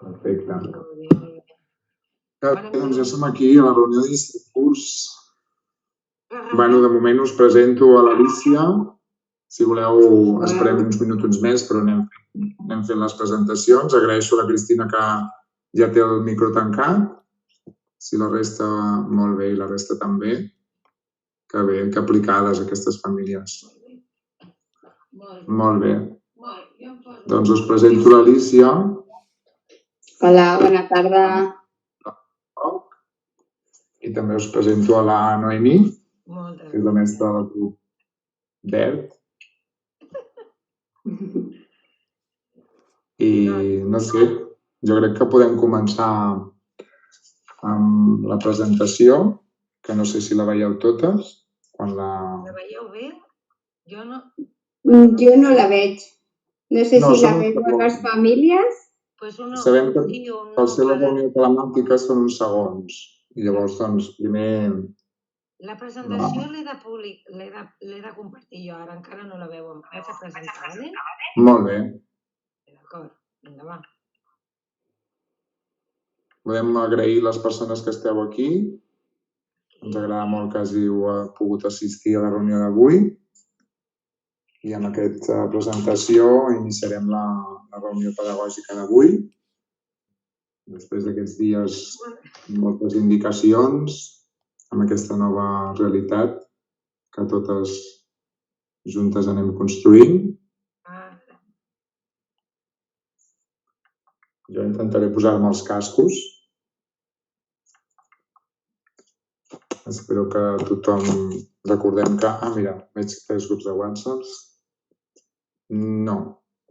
Perfecte. Molt bé, molt bé. Doncs ja som aquí a la reunió d'inici de curs. De moment us presento a l'Alícia. Si voleu, esperem uns minuts més, però anem fent les presentacions. Agraeixo a la Cristina que ja té el micro tancat. Si la resta, molt bé, i la resta també. Que bé, que aplicades aquestes famílies. Molt bé. Doncs us presento l'Alícia. Hola, bona tarda. I també us presento a la Noemí, que és la mestra del grup verd. I no sé, jo crec que podem començar amb la presentació, que no sé si la veieu totes. La veieu bé? Jo no. Jo no la veig. No sé si la veuen les famílies. Sabem que per ser la reunió telemàtica són uns segons. I llavors, doncs, primer... La presentació l'he de compartir jo, ara encara no la veu. Em vaig a presentar, vale? Molt bé. D'acord, vinga, va. Volem agrair les persones que esteu aquí. Ens agrada molt que hàgiu pogut assistir a la reunió d'avui. I amb aquesta presentació iniciarem la reunió pedagògica d'avui. Després d'aquests dies, moltes indicacions amb aquesta nova realitat que totes juntes anem construint. Jo intentaré posar-me els cascos. Espero que tothom recordem que... mira, veig 3 grups de WhatsApp. No,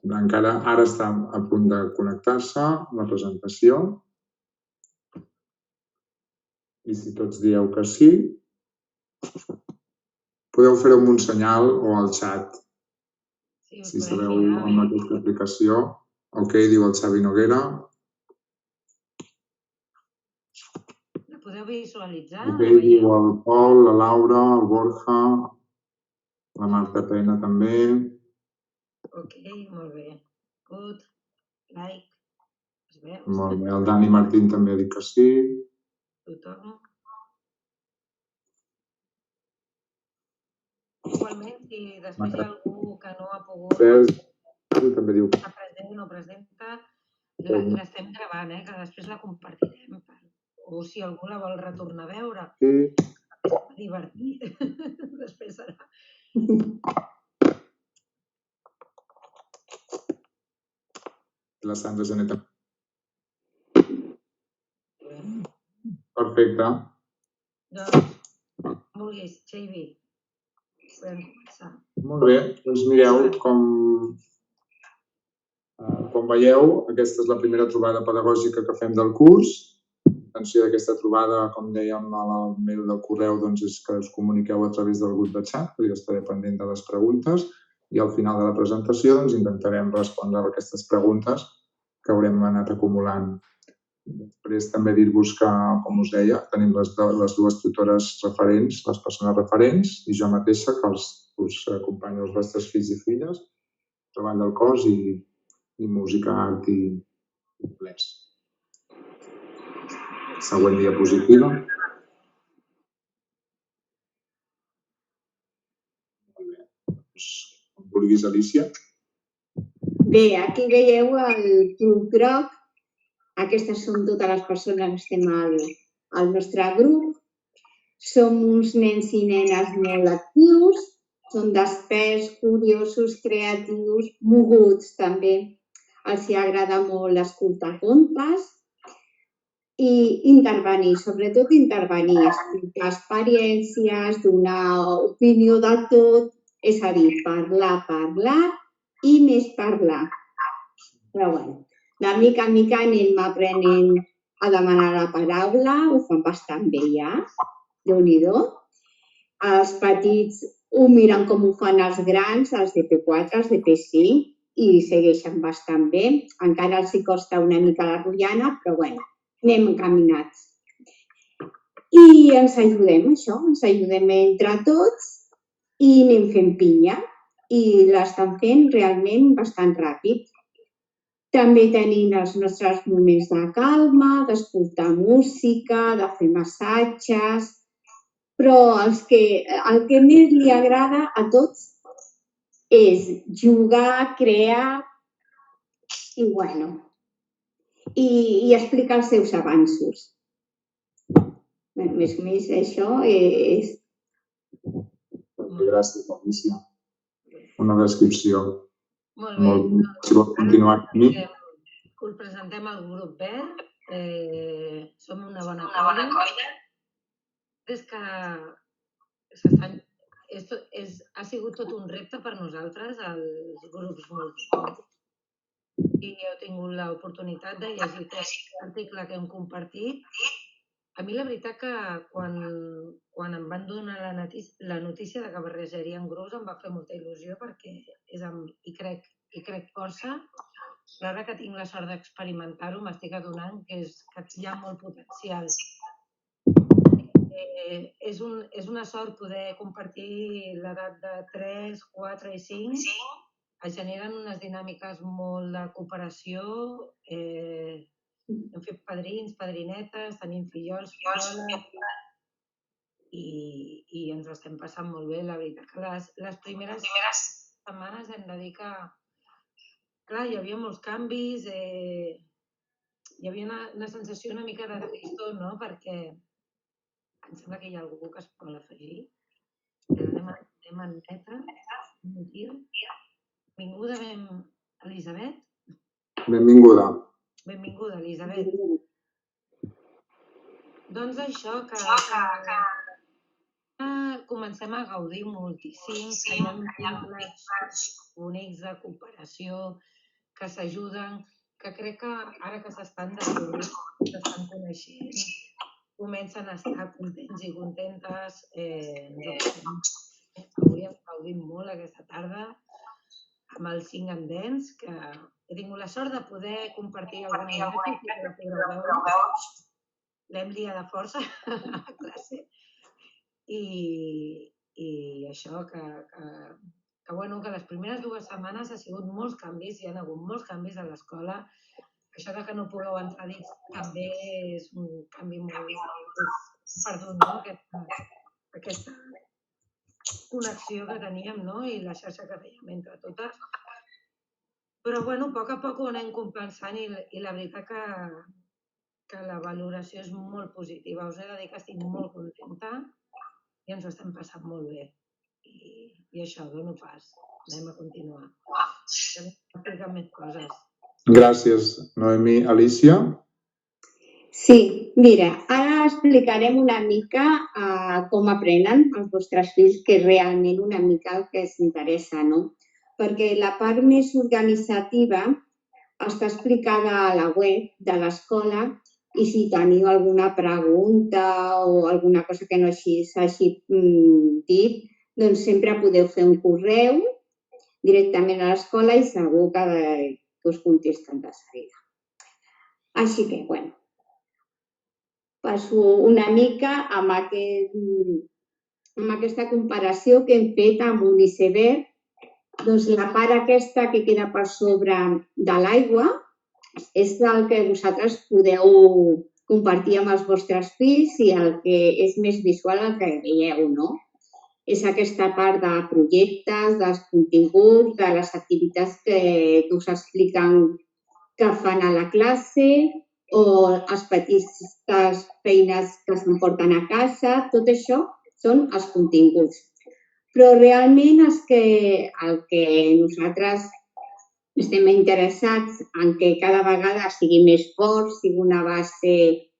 encara ara està a punt de connectar-se la presentació. I si tots dieu que sí, podeu fer-ho amb un senyal o al xat. Si sabeu amb aquesta aplicació. Ok, diu el Xavi Noguera. La podeu visualitzar? Ok, diu el Pol, la Laura, el Borja, la Marta Pena també. Ok, molt bé. Good. Like. Es veu? Molt bé, el Dani Martín també ha dit que sí. Tothom. Igualment, si després hi ha algú que no ha pogut... També diu... no presenta, l'estem gravant, que després la compartirem. O si algú la vol retornar a veure. És divertit. Després serà. La Sandra Janeta. Perfecte. Doncs, vulguis, Xavi. Podem començar. Molt bé, doncs mireu, com veieu, aquesta és la primera trobada pedagògica que fem del curs. L'intenció d'aquesta trobada, com dèiem al mail del correu, doncs és que us comuniqueu a través del grup de xat, que jo estaré pendent de les preguntes, i al final de la presentació doncs, intentarem respondre a aquestes preguntes que haurem anat acumulant. Després també dir-vos que, com us deia, tenim les dues tutores referents, les persones referents, i jo mateixa, que us acompanyo els vostres fills i filles, treball del cos i música, art i anglès. Següent diapositiva. Molt bé. Com vulguis, Alícia. Bé, aquí veieu el club groc. Aquestes són totes les persones que estem al nostre grup. Som uns nens i nenes molt actius, són desperts, curiosos, creatius, moguts també. Els agrada molt escoltar contes i intervenir, sobretot intervenir, explicar experiències, donar opinió de tot, és a dir, parlar i més parlar. Però bé, de mica en mica anem aprenent a demanar la paraula, ho fan bastant bé ja, Déu-n'hi-do. Els petits ho miren com ho fan els grans, els de P4, els de P5, i segueixen bastant bé. Encara els hi costa una mica la rotllana, però bé, anem encaminats. I ens ajudem, això, ens ajudem entre tots i anem fent pinya. I l'estan fent realment bastant ràpid. També tenim els nostres moments de calma, d'escoltar música, de fer massatges, però el que més li agrada a tots és jugar, crear i explicar els seus avanços. Més o menys això és... Gràcies, Alicia. Una descripció. Molt bé. Si vols continuar. Us presentem el grup verd. Som una bona colla. És que ha sigut tot un repte per nosaltres, els grups multiculturals. I heu tingut l'oportunitat de llegir l'article que hem compartit. A mi la veritat que quan em van donar la notícia de que barrejarien grups em va fer molta il·lusió perquè hi crec força. Però ara que tinc la sort d'experimentar-ho m'estic adonant que hi ha molt potencial. És una sort poder compartir l'edat de 3, 4 i 5. Es generen unes dinàmiques molt de cooperació. Hem fet padrins, padrinetes, tenim fillols, filloles, i ens ho estem passant molt bé. La veritat que les primeres setmanes hem de dir que, clar, hi havia molts canvis, hi havia una sensació una mica de tristor, no? Perquè em sembla que hi ha algú que es vol afegir. Anem a admetre. Benvinguda, Elisabet. Benvinguda. Benvinguda, Elisabet. Doncs això, que comencem a gaudir moltíssim, que hi ha vincles bonics de cooperació, que s'ajuden, que crec que ara que s'estan descobrint, s'estan coneixent, comencen a estar contents i contentes. Avui hem gaudit molt aquesta tarda amb els 5 andens, que he tingut la sort de poder compartir alguna imatge. L'hem liada força a classe. I això, que les primeres 2 setmanes ha sigut molts canvis, hi ha hagut molts canvis a l'escola. Això que no pugueu entrar dins també és un canvi molt perdut, no? Aquesta connexió que teníem, no? I la xarxa que fèiem entre totes. Però, a poc a poc ho anem compensant i la veritat que la valoració és molt positiva. Us he de dir que estic molt contenta i ens ho estem passant molt bé. I això, dono pas. Anem a continuar. Anem a explicar més coses. Gràcies, Noemí. Alicia? Sí, mira, ara explicarem una mica com aprenen els vostres fills, que és realment una mica el que els interessa, no? Perquè la part més organitzativa està explicada a la web de l'escola i si teniu alguna pregunta o alguna cosa que no s'hagi dit, doncs sempre podeu fer un correu directament a l'escola i segur que us contesten de seguida. Així que, passo una mica amb aquesta comparació que hem fet amb un iceberg. Doncs la part aquesta que queda per sobre de l'aigua és el que vosaltres podeu compartir amb els vostres fills i el que és més visual el que veieu, no? És aquesta part de projectes, dels continguts, de les activitats que us expliquen que fan a la classe o les petites feines que s'emporten a casa. Tot això són els continguts. Però realment el que nosaltres estem interessats en que cada vegada sigui més fort, sigui una base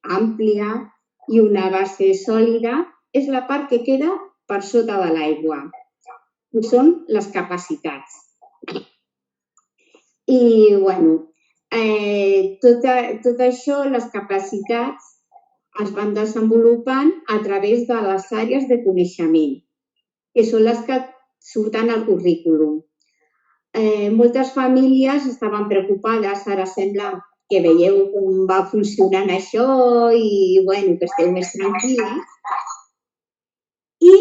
àmplia i una base sòlida, és la part que queda per sota de l'aigua, que són les capacitats. I, tot això, les capacitats, es van desenvolupant a través de les àrees de coneixement, que són les que surten al currículum. Moltes famílies estaven preocupades, ara sembla que veieu com va funcionant això i que esteu més tranquil·les. I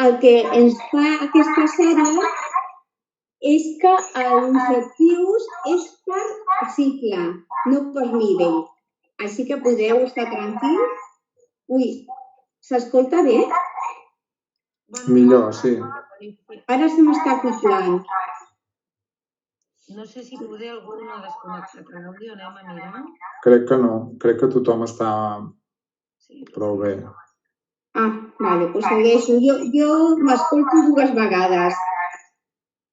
el que ens fa aquestes àrees és que l'objectiu és per cicle, no per nivell. Així que podeu estar tranquils. Ui, s'escolta bé? Millor, sí. Ara se m'està acoplant. No sé si poder algú no ha desconnectat l'àudio, anem a mirar. Crec que no, crec que tothom està prou bé. Vale, doncs segueixo. Jo m'escolto 2 vegades.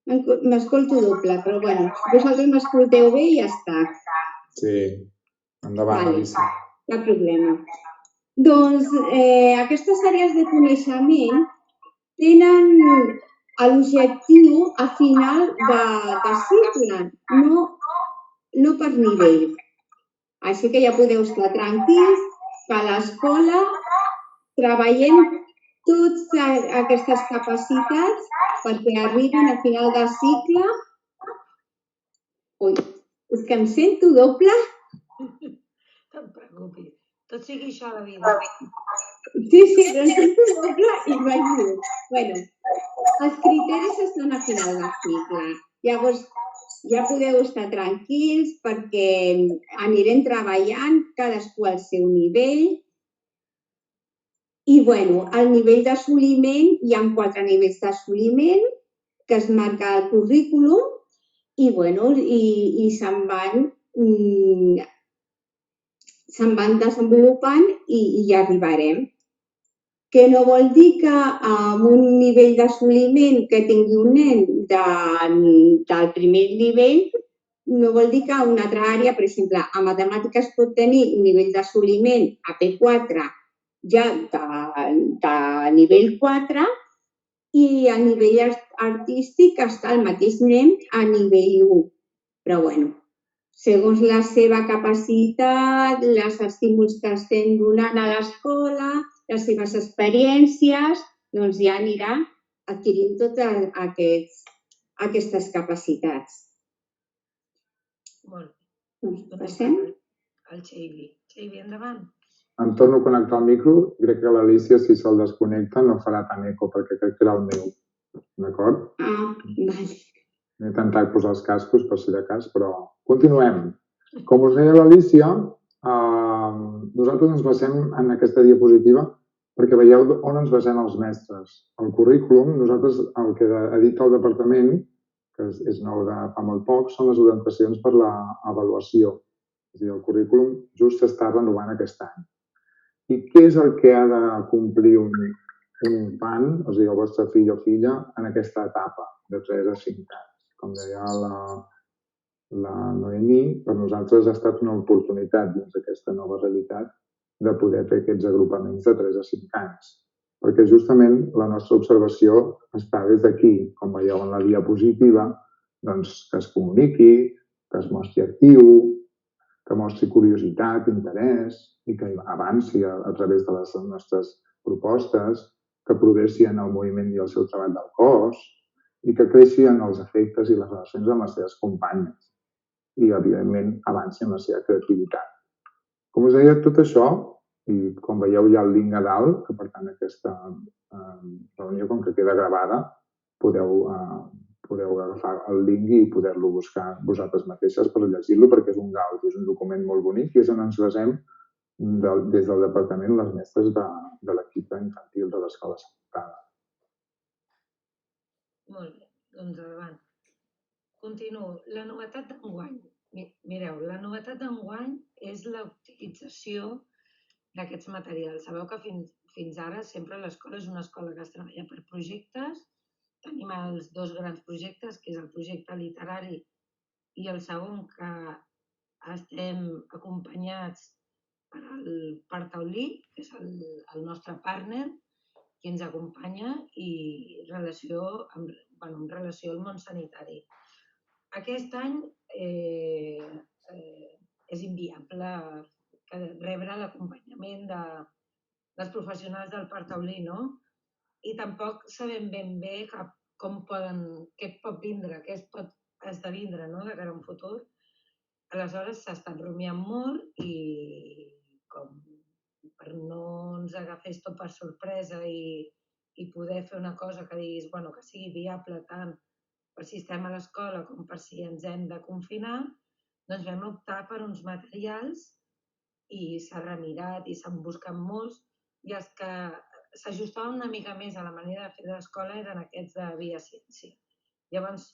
M'escolto doble, però bueno, vosaltres m'escolteu bé i ja està. Sí, endavant, Alicia. Cap problema. Doncs aquestes àrees de coneixement tenen l'objectiu a final de cicle, no per nivell. Així que ja podeu estar tranquils que a l'escola treballem totes aquestes capacitats perquè arribin a final de cicle. Ui, és que em sento doble. No et preocupis, tot sigui això a la vida. Sí, però em sento doble i imagino. Bueno, els criteris estan a final de cicle. Llavors, ja podeu estar tranquils perquè anirem treballant cadascú al seu nivell. I, bueno, el nivell d'assoliment, hi ha 4 nivells d'assoliment que es marca al currículum i, bueno, i se'n van desenvolupant i ja arribarem. Que no vol dir que amb un nivell d'assoliment que tingui un nen del primer nivell, no vol dir que a una altra àrea, per exemple, a matemàtiques pot tenir un nivell d'assoliment a P4 ja de nivell 4 i a nivell artístic està el mateix nen a nivell 1. Però, bueno, segons la seva capacitat, els estímuls que estem donant a l'escola, les seves experiències, doncs ja anirà adquirint totes aquestes capacitats. Molt bé. Passem? El Xavi. Xavi, endavant. Em torno a connectar al micro. Crec que l'Alicia, si se'l desconnecta, no farà tant eco, perquè crec que era el meu. D'acord? Vale. He intentat posar els cascos per si de cas, però continuem. Com us deia l'Alicia, nosaltres ens basem en aquesta diapositiva perquè veieu on ens basem els mestres. El currículum, nosaltres el que ha dit el departament, que és nou de fa molt poc, són les orientacions per l'avaluació. És a dir, el currículum just s'està renovant aquest any. I què és el que ha de complir un infant, o sigui, el vostre fill o filla, en aquesta etapa de 3 a 5 anys? Com deia la Noemí, per nosaltres ha estat una oportunitat dins d'aquesta nova realitat de poder fer aquests agrupaments de 3 a 5 anys. Perquè justament la nostra observació està des d'aquí, com veieu en la diapositiva, doncs que es comuniqui, que es mostri actiu, que mostri curiositat, interès i que avanci a través de les nostres propostes, que progressi en el moviment i el seu treball del cos i que creixi en els efectes i les relacions amb les seves companyes i, evidentment, avanci en la seva creativitat. Com us deia, tot això, i com veieu hi ha el link a dalt, que per tant aquesta reunió, com que queda gravada, podeu agafar el link i poder-lo buscar vosaltres mateixes per llegir-lo, perquè és un gaudi, és un document molt bonic i és on ens basem des del departament les mestres de l'equip infantil de l'Escola Santa. Molt bé, doncs endavant. Continuo. La novetat d'enguany. Mireu, la novetat d'enguany és la utilització d'aquests materials. Sabeu que fins ara sempre l'escola és una escola que es treballa per projectes. Tenim els 2 grans projectes, que és el projecte literari i el segon que estem acompanyats per el Parc Taulí, que és el nostre partner, qui ens acompanya i en relació al món sanitari. Aquest any és inviable rebre l'acompanyament dels professionals del Parc Taulí, no? I tampoc sabem ben bé què pot vindre, què es pot esdevindre de cara a un futur. Aleshores s'ha estat rumiant molt i com per no ens agafés tot per sorpresa i poder fer una cosa que diguis, que sigui viable tant per si estem a l'escola com per si ens hem de confinar, doncs vam optar per uns materials i s'ha remirat i s'han buscat molts i els que s'ajustaven una mica més a la manera de fer de l'escola eren aquests de Via Ciència. Llavors,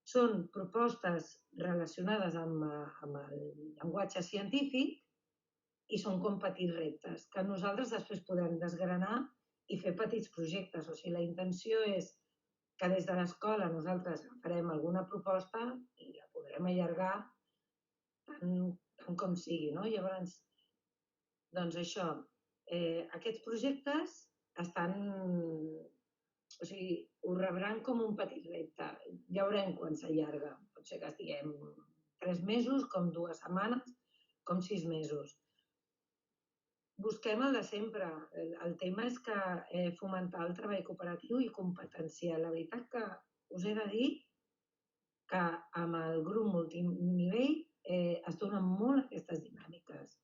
són propostes relacionades amb el llenguatge científic i són com petits reptes que nosaltres després podem desgranar i fer petits projectes. O sigui, la intenció és que des de l'escola nosaltres farem alguna proposta i la podrem allargar tant com sigui, no? Llavors, doncs això, aquests projectes estan... O sigui, ho rebran com un petit repte. Ja veurem quan s'allarga. Pot ser que estiguem 3 mesos, com 2 setmanes, com 6 mesos. Busquem el de sempre. El tema és que fomentar el treball cooperatiu i competencial. La veritat que us he de dir que amb el grup multinivell es donen molt aquestes dinàmiques.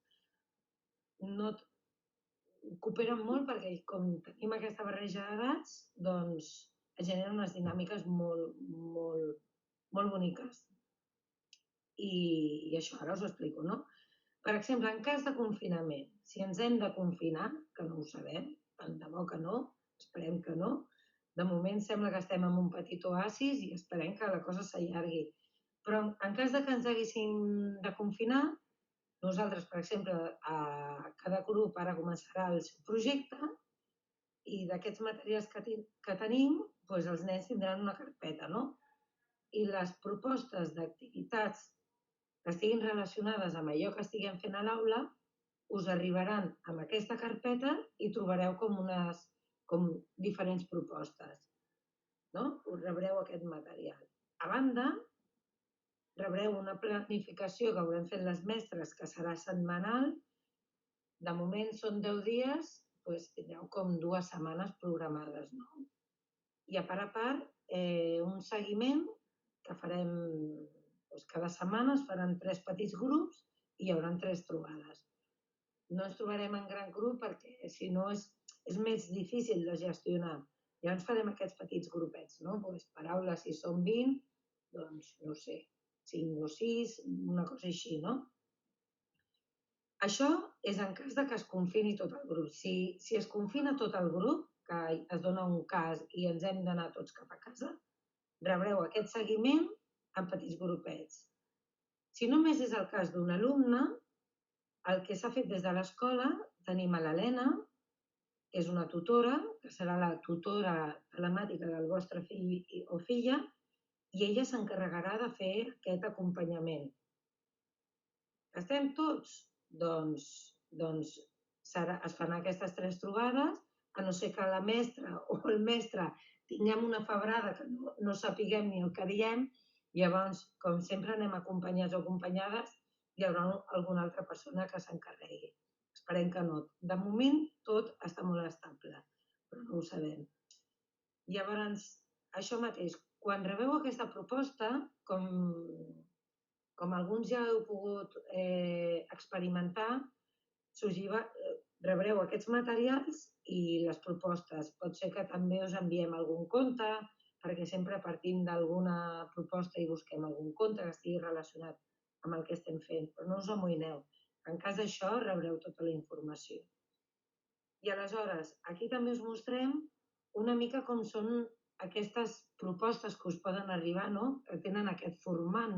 Cooperen molt perquè com tenim aquesta barreja d'edats, doncs es generen unes dinàmiques molt boniques. I això ara us ho explico, no? Per exemple, en cas de confinament, si ens hem de confinar, que no ho sabem, tant de bo que no, esperem que no, de moment sembla que estem en un petit oasis i esperem que la cosa s'allargui. Però en cas de que ens haguéssim de confinar, nosaltres, per exemple, cada grup ara començarà el seu projecte i d'aquests materials que tenim, doncs els nens tindran una carpeta, no? I les propostes d'activitats que estiguin relacionades amb allò que estiguem fent a l'aula us arribaran amb aquesta carpeta i trobareu com diferents propostes, no? Us rebreu aquest material. A banda, rebreu una planificació que haurem fet les mestres, que serà setmanal. De moment són 10 dies, doncs tindreu com 2 setmanes programades, no? I a part, un seguiment que farem cada setmana, es faran 3 petits grups i hi haurà 3 trobades. No ens trobarem en gran grup perquè, si no, és més difícil de gestionar. Llavors farem aquests petits grupets, no? Paraules, si són 20, doncs, no sé, 5 o 6, una cosa així, no? Això és en cas que es confini tot el grup. Si es confina tot el grup, que es dona un cas i ens hem d'anar tots cap a casa, rebreu aquest seguiment en petits grupets. Si només és el cas d'un alumne, el que s'ha fet des de l'escola, tenim a l'Helena, que és una tutora, que serà la tutora telemàtica del vostre fill o filla, i ella s'encarregarà de fer aquest acompanyament. Estem tots? Doncs es faran aquestes 3 trobades, a no ser que la mestra o el mestre tinguem una febrada que no sapiguem ni el que diem, llavors, com sempre, anem acompanyats o acompanyades, hi haurà alguna altra persona que s'encarregui. Esperem que no. De moment, tot està molt estable, però no ho sabem. Llavors, això mateix, quan rebeu aquesta proposta, com alguns ja heu pogut experimentar, rebreu aquests materials i les propostes. Pot ser que també us enviem algun conte, perquè sempre partim d'alguna proposta i busquem algun conte que estigui relacionat amb el que estem fent, però no us amoïneu. En cas d'això, rebreu tota la informació. I aleshores, aquí també us mostrem una mica com són aquestes propostes que us poden arribar, que tenen aquest format,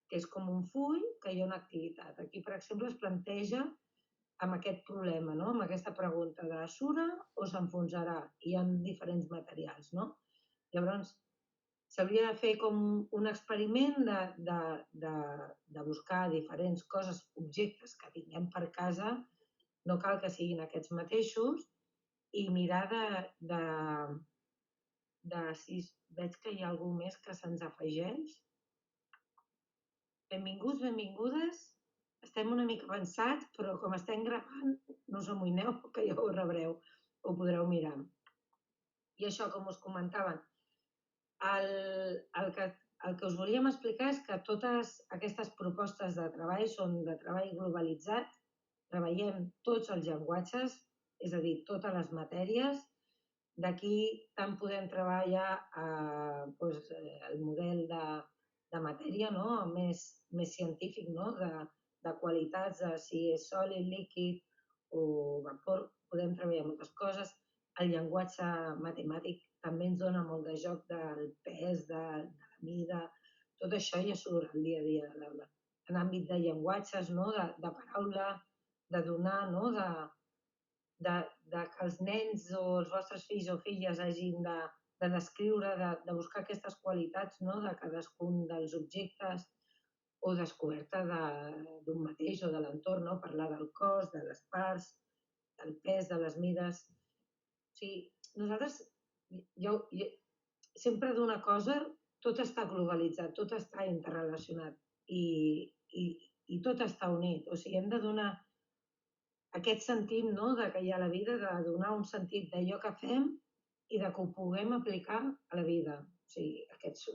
que és com un full, que hi ha una activitat. Aquí, per exemple, es planteja amb aquest problema, amb aquesta pregunta de sura o s'enfonsarà. Hi ha diferents materials, Llavors, s'hauria de fer com un experiment de buscar diferents coses, objectes que tinguem per casa, no cal que siguin aquests mateixos, i mirar si veig que hi ha algú més que se'ns afegeix. Benvinguts, benvingudes. Estem una mica avançats, però com estem gravant, no us amoïneu, que ja ho rebreu, ho podreu mirar. I això, com us comentaven, el que us volíem explicar és que totes aquestes propostes de treball són de treball globalitzat, treballem tots els llenguatges, és a dir, totes les matèries, d'aquí tant podem treballar el model de matèria més científic, de qualitats, de si és sòlid, líquid o vapor, podem treballar moltes coses. El llenguatge matemàtic també ens dona molt de joc del pes, de la mida, tot això ja surt al dia a dia de l'aula. En àmbit de llenguatges, de paraula, de donar, de que els nens o els vostres fills o filles hagin de descriure, de buscar aquestes qualitats de cadascun dels objectes o descoberta d'un mateix o de l'entorn, parlar del cos, de les parts, del pes, de les mides. O sigui, nosaltres sempre d'una cosa tot està globalitzat, tot està interrelacionat i tot està unit. O sigui, hem de donar aquest sentit de que hi ha a la vida, de donar un sentit d'allò que fem i de que ho puguem aplicar a la vida. O sigui, aquests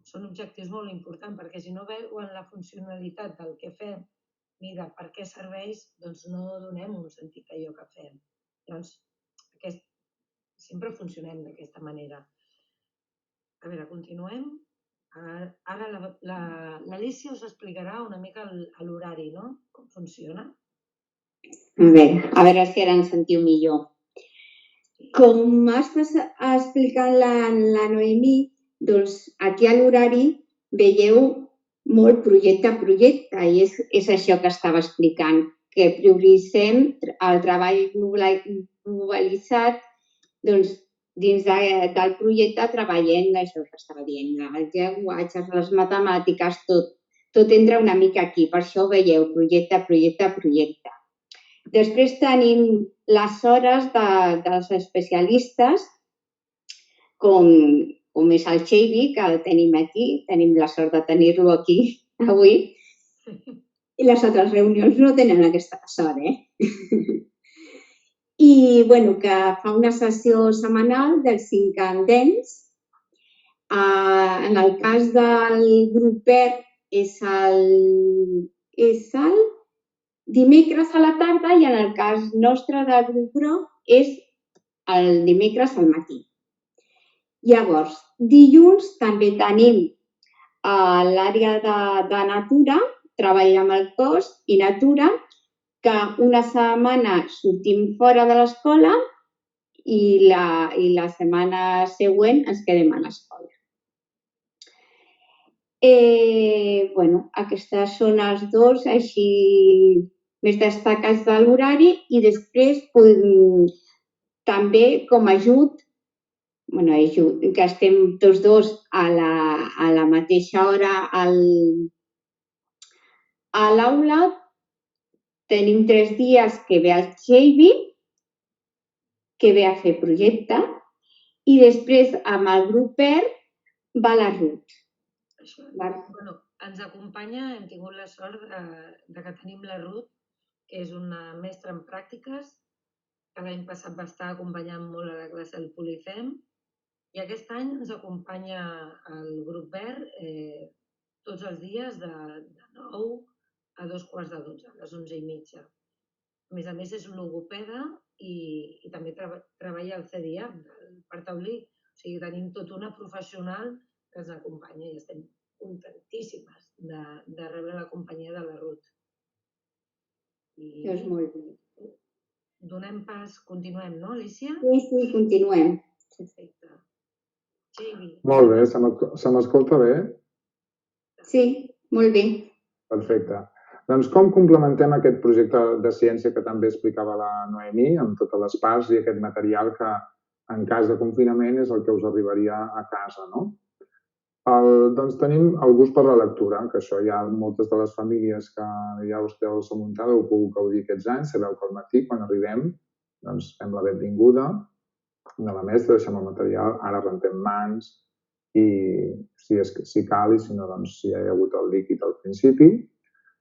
són objectius molt importants, perquè si no veuen la funcionalitat del que fem ni de per què serveix, doncs no donem un sentit a allò que fem. Llavors, sempre funcionem d'aquesta manera. A veure, continuem. Ara l'Alícia us explicarà una mica l'horari, com funciona. A veure si ara ens sentiu millor. Com està explicant la Noemí, doncs aquí a l'horari veieu molt projecte a projecte i és això que estava explicant, que prioritzem el treball globalitzat, doncs dins del projecte treballem això que estava dient, els llenguatges, les matemàtiques, tot entra una mica aquí, per això veieu projecte, projecte, projecte. Després tenim les hores dels especialistes, com és el Xavi, que el tenim aquí, tenim la sort de tenir-lo aquí avui, i les altres reunions no tenen aquesta sort, I, que fa una sessió setmanal dels 5 candents. En el cas del grup verd és el dimecres a la tarda i en el cas nostre del grup groc és el dimecres al matí. Llavors, dilluns també tenim l'àrea de natura, treball amb el cos i natura, que una setmana sortim fora de l'escola i la setmana següent ens quedem a l'escola. Aquestes són els dos així més destacats de l'horari i després també com a ajut, que estem tots dos a la mateixa hora a l'aula, tenim 3 dies que ve el Xavi, que ve a fer projecte, i després amb el grup verd va la Ruth. Ens acompanya, hem tingut la sort de que tenim la Ruth, que és una mestra en pràctiques, que l'any passat va estar acompanyant molt a la classe del Polifem, i aquest any ens acompanya el grup verd tots els dies de 9 a 2:15, a les 11:30. A més, és logopeda i també treballa al CDIA, el Parc Taulí. O sigui, tenim tota una professional que ens acompanya i estem contentíssimes de rebre la companyia de la Ruth. És molt bé. Donem pas, continuem, no, Alícia? Sí, continuem. Perfecte. Xavi. Molt bé, se m'escolta bé? Sí, molt bé. Perfecte. Doncs com complementem aquest projecte de ciència que també explicava la Noemí, amb totes les parts i aquest material que en cas de confinament és el que us arribaria a casa, no? Doncs tenim el gust per la lectura, que això ja moltes de les famílies que ja esteu a la muntada heu pogut gaudir aquests anys. Sabeu que al matí, quan arribem, doncs fem la benvinguda de la mestra, deixem el material, ara rentem mans i si cal i si no, doncs si hi ha hagut el líquid al principi.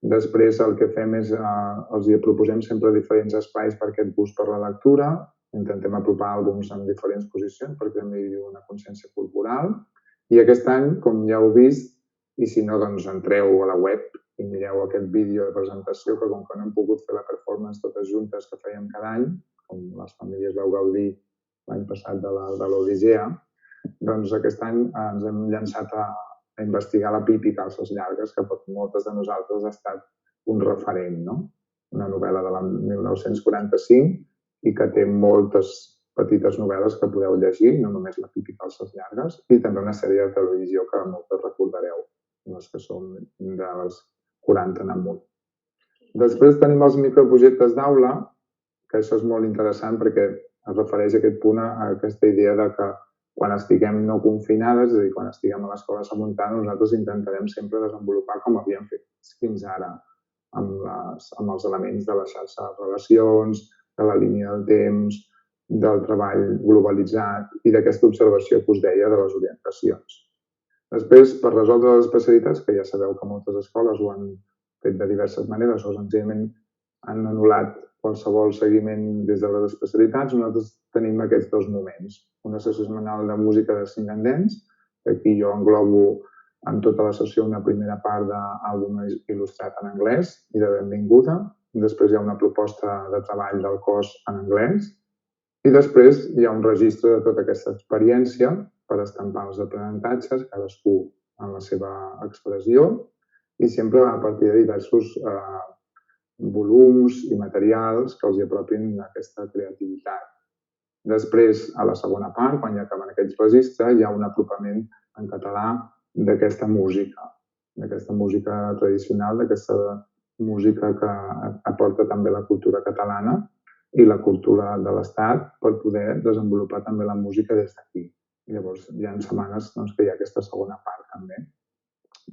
Després el que fem és, els proposem sempre diferents espais per aquest gust per la lectura, intentem apropar àlbums en diferents posicions perquè també hi hagi una consciència corporal. I aquest any, com ja heu vist, i si no, doncs entreu a la web i mireu aquest vídeo de presentació que com que no hem pogut fer la performance totes juntes que fèiem cada any, com les famílies vau gaudir l'any passat de l'Odissea, doncs aquest any ens hem llançat a investigar la Pippi Calces Llargues, que per moltes de nosaltres ha estat un referent, no? Una novel·la de l'any 1945 i que té moltes petites novel·les que podeu llegir, no només la Pippi Calces Llargues, i també una sèrie de televisió que moltes recordareu, les que són de les 40 en amunt. Després tenim els microprojectes d'aula, que això és molt interessant perquè es refereix a aquest punt, a aquesta idea de que quan estiguem no confinades, és a dir, quan estiguem a l'escola simultània, nosaltres intentarem sempre desenvolupar com havíem fet fins ara, amb els elements de la xarxa de relacions, de la línia del temps, del treball globalitzat i d'aquesta observació que us deia de les orientacions. Després, per resoldre les especialitats, que ja sabeu que moltes escoles ho han fet de diverses maneres o senzillament han anul·lat qualsevol seguiment des de les especialitats, nosaltres tenim aquests dos moments. Una sessió setmanal de música de 5 endens, que aquí jo englobo en tota la sessió una primera part d'àlbum il·lustrat en anglès i de benvinguda. Després hi ha una proposta de treball del cos en anglès i després hi ha un registre de tota aquesta experiència per estampar els aprenentatges, cadascú en la seva expressió i sempre a partir de diversos volums i materials que els apropin a aquesta creativitat. Després, a la segona part, quan ja acaben aquests registres, hi ha un apropament en català d'aquesta música tradicional, d'aquesta música que aporta també la cultura catalana i la cultura de l'Estat per poder desenvolupar també la música des d'aquí. Llavors, hi ha setmanes que hi ha aquesta segona part també.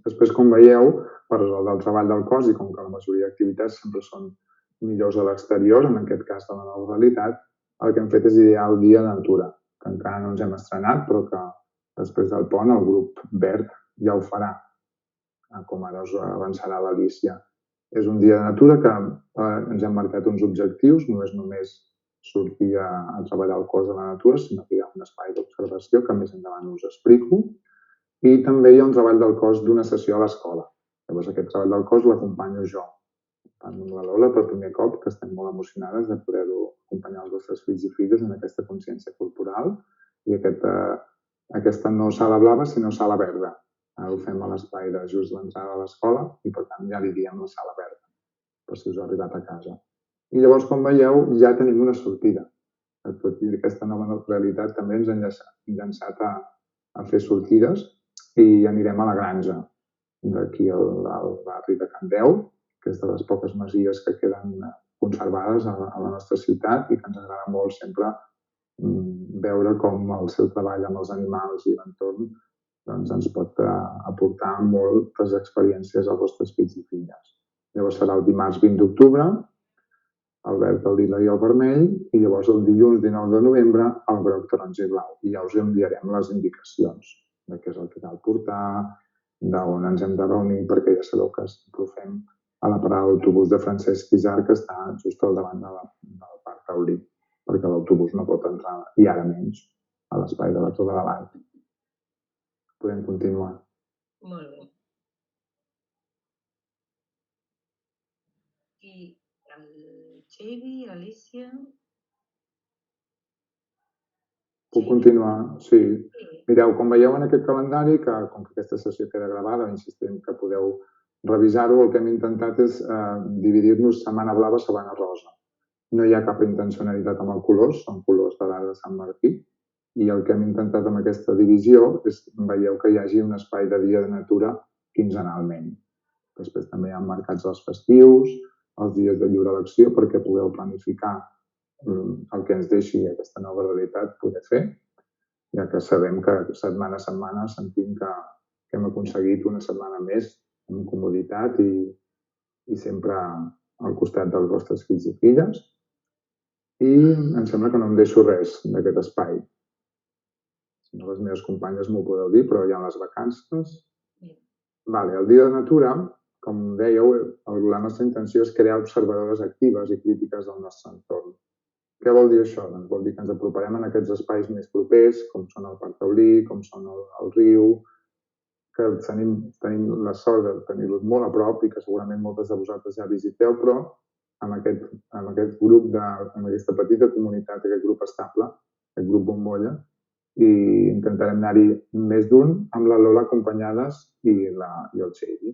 Després, com veieu, per resoldre el treball del cos i com que la majoria d'activitats sempre són millors a l'exterior, en aquest cas de la nova realitat, el que hem fet és idear el dia de natura, que encara no ens hem estrenat, però que després del pont el grup Verd ja ho farà, com ara us avançarà l'Alícia. És un dia de natura que ens hem marcat uns objectius, no és només sortir a treballar el cos a la natura, sinó que hi ha un espai d'observació que més endavant us explico. I també hi ha un treball del cos d'una sessió a l'escola. Llavors, aquest treball del cos l'acompanyo jo. Amb la Lola, per primer cop, que estem molt emocionades de poder-ho acompanyar els vostres fills i filles en aquesta consciència corporal i aquesta no sala blava, sinó sala verda. Ara ho fem a l'espai de just l'entrada a l'escola i, per tant, ja li diem la sala verda, per si us ha arribat a casa. I llavors, com veieu, ja tenim una sortida. Aquesta nova realitat també ens ha llançat a fer sortides i anirem a la granja d'aquí al barri de Can Deu, que és de les poques masies que queden conservades a la nostra ciutat i que ens agrada molt sempre veure com el seu treball amb els animals i l'entorn ens pot aportar moltes experiències als vostres fills i filles. Llavors serà el dimarts 20 d'octubre, el verd, el lila i el vermell, i llavors el dilluns 19 de novembre el groc, taronja i blau. I ja us enviarem les indicacions de què és el que cal portar, d'on ens hem de reunir, perquè ja sabeu que ho fem a la parada d'autobús de Francesc Isard, que està just al davant del Parc Taulí, perquè l'autobús no pot entrar, i ara menys, a l'espai de la Torre de l'Art. Podem continuar. Molt bé. I el Xavi, l'Alícia... Puc continuar? Sí. Mireu, com veieu en aquest calendari, que com que aquesta sessió queda gravada, insistim que podeu revisar-ho, el que hem intentat és dividir-nos setmana blava, setmana rosa. No hi ha cap intencionalitat amb els colors, són colors de l'art de Sant Martí, i el que hem intentat amb aquesta divisió és, veieu que hi hagi un espai de dia de natura quinzenalment. Després també hi ha marcats els festius, els dies de lliure elecció, perquè podeu planificar el que ens deixi aquesta nova realitat poder fer, ja que sabem que setmana a setmana sentim que hem aconseguit una setmana més amb comoditat i sempre al costat dels vostres fills i filles. I em sembla que no em deixo res d'aquest espai. Si no, les meves companyes m'ho podeu dir, però hi ha les vacances. El dia de natura, com dèieu, la nostra intenció és crear observadores actives i crítiques del nostre entorn. Què vol dir això? Doncs vol dir que ens aproparem en aquests espais més propers, com són el Parc Taulí, com són el riu, que tenim la sort de tenir-los molt a prop i que segurament moltes de vosaltres ja visiteu, però amb aquest grup, amb aquesta petita comunitat, aquest grup estable, aquest grup bombolla, i intentarem anar-hi més d'un amb la Lola acompanyades i el Xavi.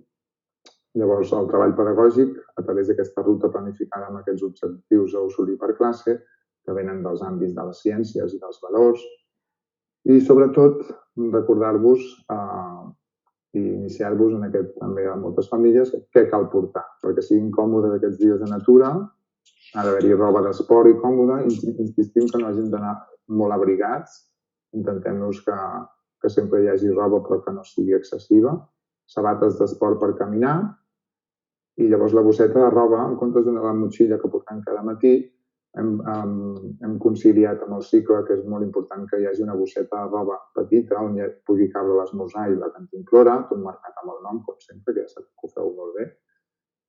Llavors, el treball pedagògic, a través d'aquesta ruta planificada amb aquests objectius a assolir per classe, que venen dels àmbits de les ciències i dels valors, i sobretot recordar-vos i iniciar-vos en aquest també a moltes famílies què cal portar, perquè siguin còmodes aquests dies de natura, ha d'haver-hi roba d'esport i còmoda, insistim que no hagin d'anar molt abrigats, intentem-nos que sempre hi hagi roba però que no sigui excessiva, sabates d'esport per caminar, i llavors la bosseta de roba, en comptes de la motxilla que portem cada matí, hem conciliat amb el cicle que és molt important que hi hagi una bosseta de roba petita on hi pugui cabre l'esmorzar i la cantimplora, tot marcat amb el nom, com sempre, que ja sabeu que ho feu molt bé.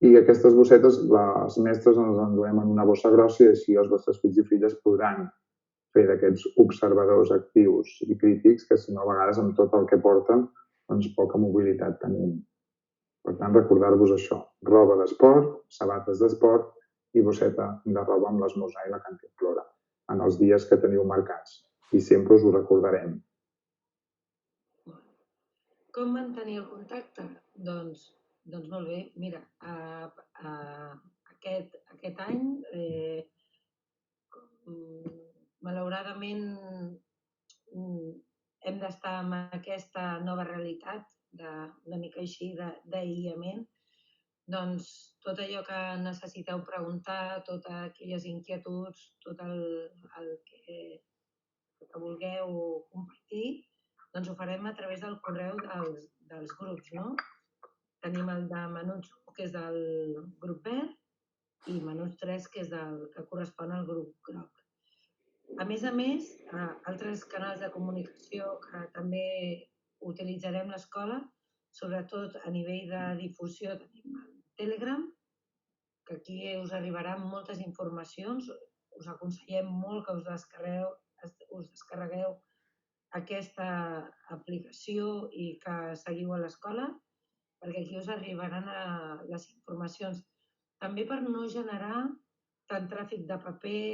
I aquestes bossetes, les mestres ens les enduem en una bossa grossa i així els vostres fills i filles podran fer d'aquests observadors actius i crítics que, si no, a vegades amb tot el que porten, doncs poca mobilitat tenim. Per tant, recordar-vos això, roba d'esport, sabates d'esport i bosseta de roba amb l'esmorzar i la cantimplora en els dies que teniu marcats. I sempre us ho recordarem. Com mantenir el contacte? Doncs molt bé, mira, aquest any, malauradament, hem d'estar amb aquesta nova realitat, una mica així d'aïllament. Doncs tot allò que necessiteu preguntar, totes aquelles inquietuds, tot el que vulgueu compartir, doncs ho farem a través del correu dels grups, no? Tenim el de Menuts 1, que és del grup verd, i Menuts 3, que és el que correspon al grup groc. A més, altres canals de comunicació que també utilitzarem l'escola, sobretot a nivell de difusió, tenim el Telegram, que aquí us arribaran moltes informacions. Us aconsellem molt que us descarregueu aquesta aplicació i que seguiu a l'escola, perquè aquí us arribaran les informacions. També per no generar tant tràfic de paper,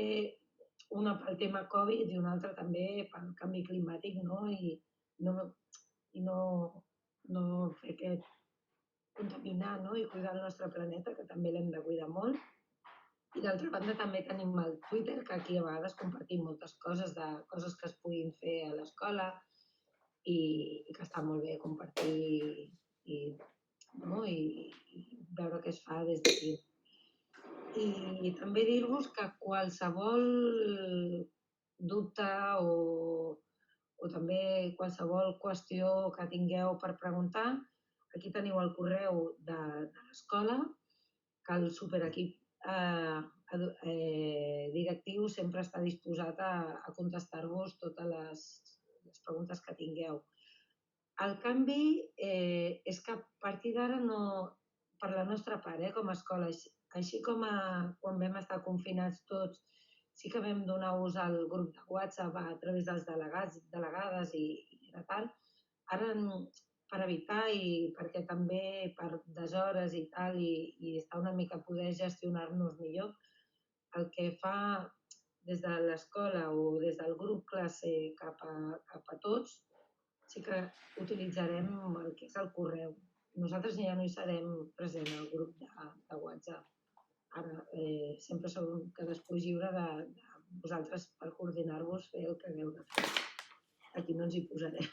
una pel tema Covid i una altra també pel canvi climàtic, no? I no fer aquest contaminar, no? I cuidar el nostre planeta, que també l'hem de cuidar molt. I d'altra banda també tenim el Twitter, que aquí a vegades compartim moltes coses que es puguin fer a l'escola i que està molt bé compartir i veure què es fa des d'aquí. I també dir-vos que qualsevol dubte o també qualsevol qüestió que tingueu per preguntar, aquí teniu el correu de l'escola, que el superequip directiu sempre està disposat a contestar-vos totes les preguntes que tingueu. El canvi és que a partir d'ara, per la nostra part, com a escola, així com quan vam estar confinats tots, sí que vam donar-vos al grup de WhatsApp a través dels delegats, delegades i de tal. Ara, per evitar i perquè també per deshores i tal, i estar una mica poder gestionar-nos millor, el que fa des de l'escola o des del grup classe cap a tots, sí que utilitzarem el que és el correu. Nosaltres ja no hi serem present al grup de WhatsApp. Ara sempre som cadascú lliure de vosaltres per coordinar-vos, fer el que hagueu de fer. Aquí no ens hi posarem.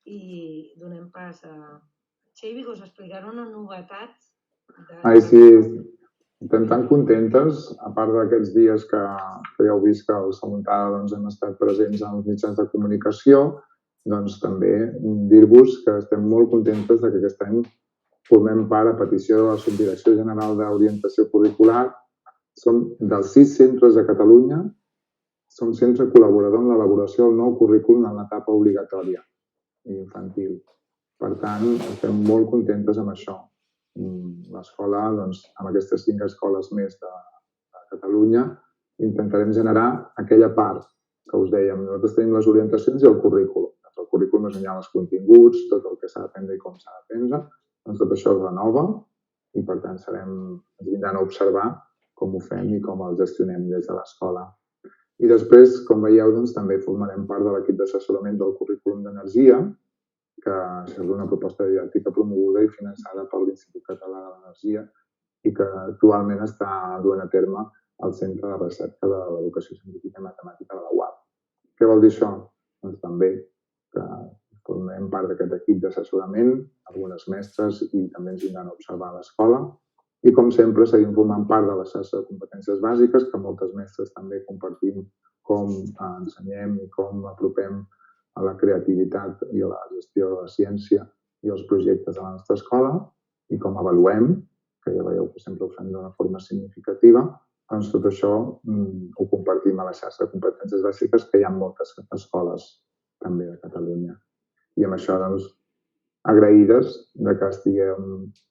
I donem pas a Xavi, que us explicarà una novetat. Ai, sí, estem tan contentes, a part d'aquests dies que ja heu vist que al Samuntada hem estat presents en els mitjans de comunicació, doncs també dir-vos que estem molt contentes que aquest any formem part, a petició de la Subdirecció General d'Orientació Curricular. Som dels 6 centres de Catalunya, som centre col·laborador en l'elaboració del nou currículum en l'etapa obligatòria i infantil. Per tant, estem molt contentes amb això. L'escola, doncs, amb aquestes 5 escoles més de Catalunya, intentarem generar aquella part que us dèiem. Nosaltres tenim les orientacions i el currículum. El currículum és enllà dels continguts, tot el que s'ha d'aprendre i com s'ha d'aprendre. Doncs tot això es renova i, per tant, ens vindran a observar com ho fem i com el gestionem des de l'escola. I després, com veieu, també formarem part de l'equip d'assessorament del currículum d'energia, que és una proposta didàctica promoguda i finançada per l'Institut Català de l'Energia i que actualment està duent a terme al Centre de Recerca de l'Educació Científica i Matemàtica de la UAB. Què vol dir això? Doncs també que formem part d'aquest equip d'assessorament, algunes mestres i també ens vindran a observar a l'escola. I com sempre seguim formant part de la xarxa de competències bàsiques, que moltes mestres també compartim com ensenyem i com apropem a la creativitat i a la gestió de la ciència i els projectes a la nostra escola i com avaluem, que ja veieu que sempre ho fem d'una forma significativa, doncs tot això ho compartim a la xarxa de competències bàsiques que hi ha moltes escoles també de Catalunya. I amb això, doncs, agraïdes de que estiguem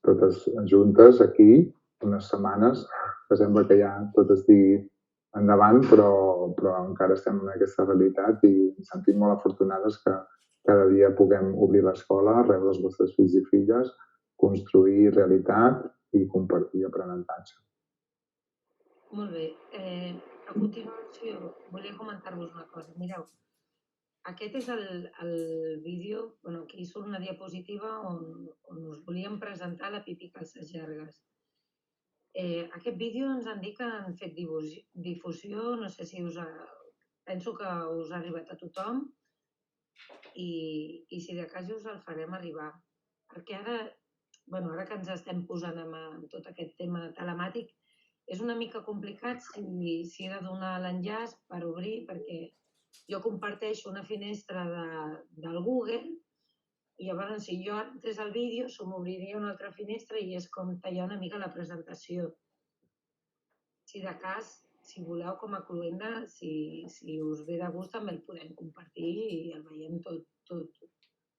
totes juntes aquí unes setmanes, que sembla que ja tot estigui endavant, però encara estem en aquesta realitat i ens sentim molt afortunades que cada dia puguem obrir l'escola, rebre els vostres fills i filles, construir realitat i compartir aprenentatge. Molt bé. A continuació, volia comentar-vos una cosa. Mireu, aquest és el vídeo, aquí surt una diapositiva on us volíem presentar la Pipi Calces Llargues. Aquest vídeo ens han dit que han fet difusió, no sé si penso que us ha arribat a tothom i si de cas us el farem arribar. Perquè ara que ens estem posant amb tot aquest tema telemàtic, és una mica complicat si he de donar l'enllaç per obrir, perquè jo comparteixo una finestra del Google i llavors si jo entrés al vídeo se m'obriria una altra finestra i és com tallar una mica la presentació. Si de cas, si voleu com a cluenda, si us ve de gust també el podem compartir i el veiem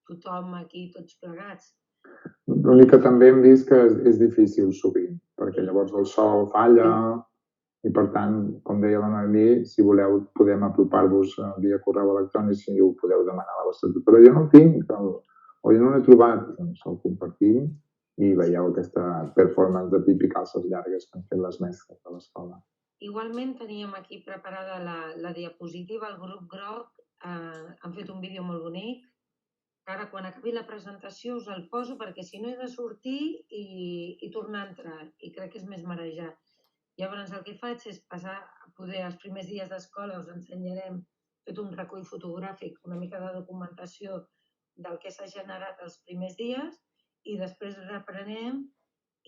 tothom aquí, tots plegats. L'únic que també hem vist que és difícil sovint, perquè llavors el so falla i per tant, com deia la Noemí, si voleu podem apropar-vos via correu electrònic si ho podeu demanar a la vostra tutora. Jo no el tinc o jo no l'he trobat, doncs el compartim i veieu aquesta performance de Pipi Calces Llargues que han fet les mestres de l'escola. Igualment teníem aquí preparada la diapositiva, el grup groc han fet un vídeo molt bonic. Ara, quan acabi la presentació, us el poso perquè si no he de sortir i tornar a entrar. I crec que és més marejat. Llavors, el que faig és passar, poder els primers dies d'escola us ensenyarem fet un recull fotogràfic, una mica de documentació del que s'ha generat els primers dies i després reprenem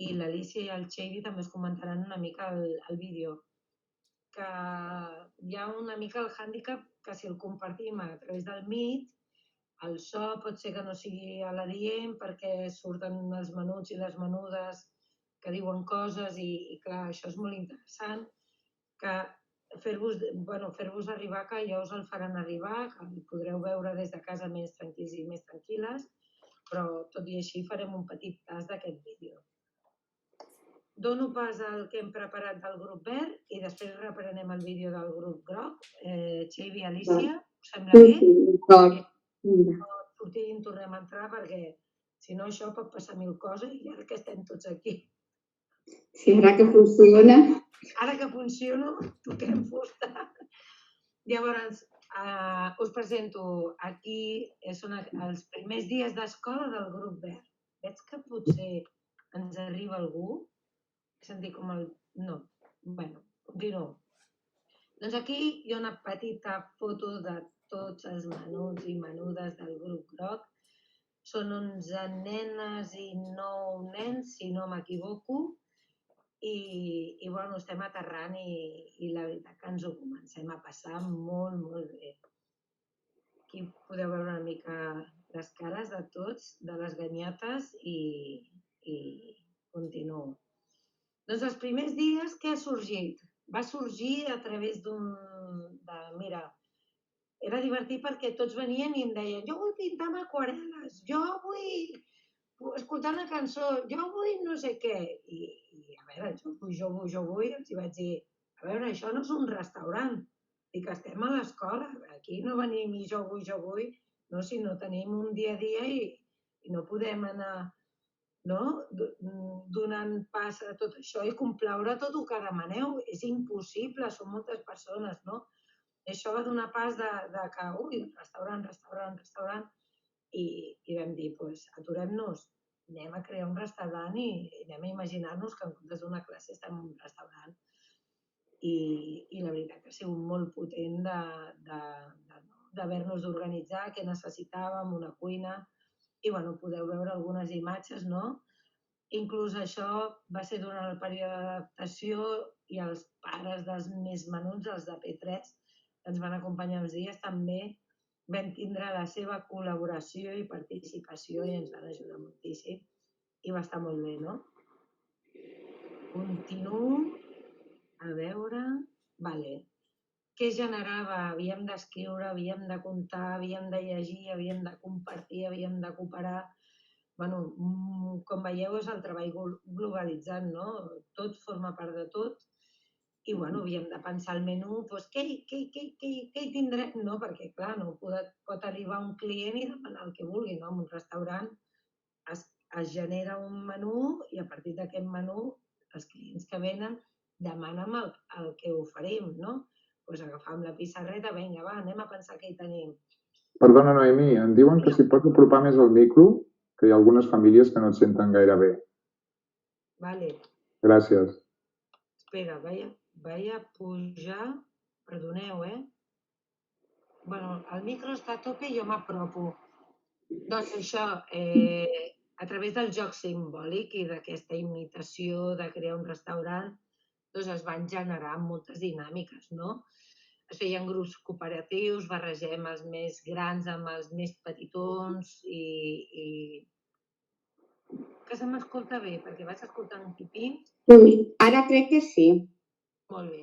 i l'Alícia i el Xavi també us comentaran una mica el vídeo. Que hi ha una mica el hàndicap que si el compartim a través del Meet, el so pot ser que no sigui adient perquè surten els menuts i les menudes que diuen coses i clar, això és molt interessant, que fer-vos arribar que ja us el faran arribar, que el podreu veure des de casa més tranquils i més tranquil·les, però tot i així farem un petit tast d'aquest vídeo. Dono pas al que hem preparat del grup verd i després reprenem el vídeo del grup groc. Xavi i Alícia, us sembla bé? Sí, Sortir i en tornem a entrar perquè si no això pot passar mil coses i ara que estem tots aquí. Sí, ara que funciona. Ara que funciona, toquem fusta. Llavors, us presento aquí, són els primers dies d'escola del grup verd. Veig que potser ens arriba algú. He sentit com el... No. Bueno, continuo. Doncs aquí hi ha una petita foto de tots els menuts i menudes del grup groc. Són 11 nenes i 9 nens, si no m'equivoco. I estem aterrant i la veritat que ens ho comencem a passar molt, molt bé. Aquí podeu veure una mica les cares de tots, de les ganyotes i continuo. Doncs els primers dies, què ha sorgit? Va sorgir a través mira, era divertit perquè tots venien i em deien jo vull pintar amb aquarel·les, jo vull escoltar una cançó, jo vull no sé què. I a veure, jo vull, els vaig dir, a veure, això no és un restaurant, dic que estem a l'escola, aquí no venim i jo vull, no, si no tenim un dia a dia i no podem anar donant pas a tot això i complaure tot el que demaneu. És impossible, són moltes persones, no? I això va donar pas de que, restaurant, i vam dir, doncs, aturem-nos, anem a crear un restaurant i anem a imaginar-nos que en comptes d'una classe estem en un restaurant. I la veritat que ha sigut molt potent d'haver-nos d'organitzar, què necessitàvem, una cuina, i bueno, podeu veure algunes imatges, no? Inclús això va ser durant el període d'adaptació i els pares dels més menuts, els de P3, que ens van acompanyar uns dies, també vam tindre la seva col·laboració i participació i ens van ajudar moltíssim i va estar molt bé, no? Continuo. A veure... Vale. Què generava? Havíem d'escriure, havíem de comptar, havíem de llegir, havíem de compartir, havíem de cooperar. Bueno, com veieu, és el treball globalitzat, no? Tot forma part de tot. I, bueno, havíem de pensar el menú, doncs què hi tindrem? No, perquè, clar, no pot arribar un client i demanar el que vulgui, no? En un restaurant es genera un menú i a partir d'aquest menú els clients que venen demanen el que oferim, no? Doncs agafam la pissarreta, vinga, va, anem a pensar què hi tenim. Perdona, Noemí, em diuen que si pots apropar més el micro, que hi ha algunes famílies que no et senten gaire bé. Vale. Gràcies. Espera, vaig a pujar... Perdoneu, Bueno, el micro està a tope i jo m'apropo. Doncs això, a través del joc simbòlic i d'aquesta imitació de crear un restaurant, doncs es van generar moltes dinàmiques, no? Es feien grups cooperatius, barregem els més grans amb els més petitons i... Que se m'escolta bé, perquè vaig escoltant un pipí. Ara crec que sí. Molt bé.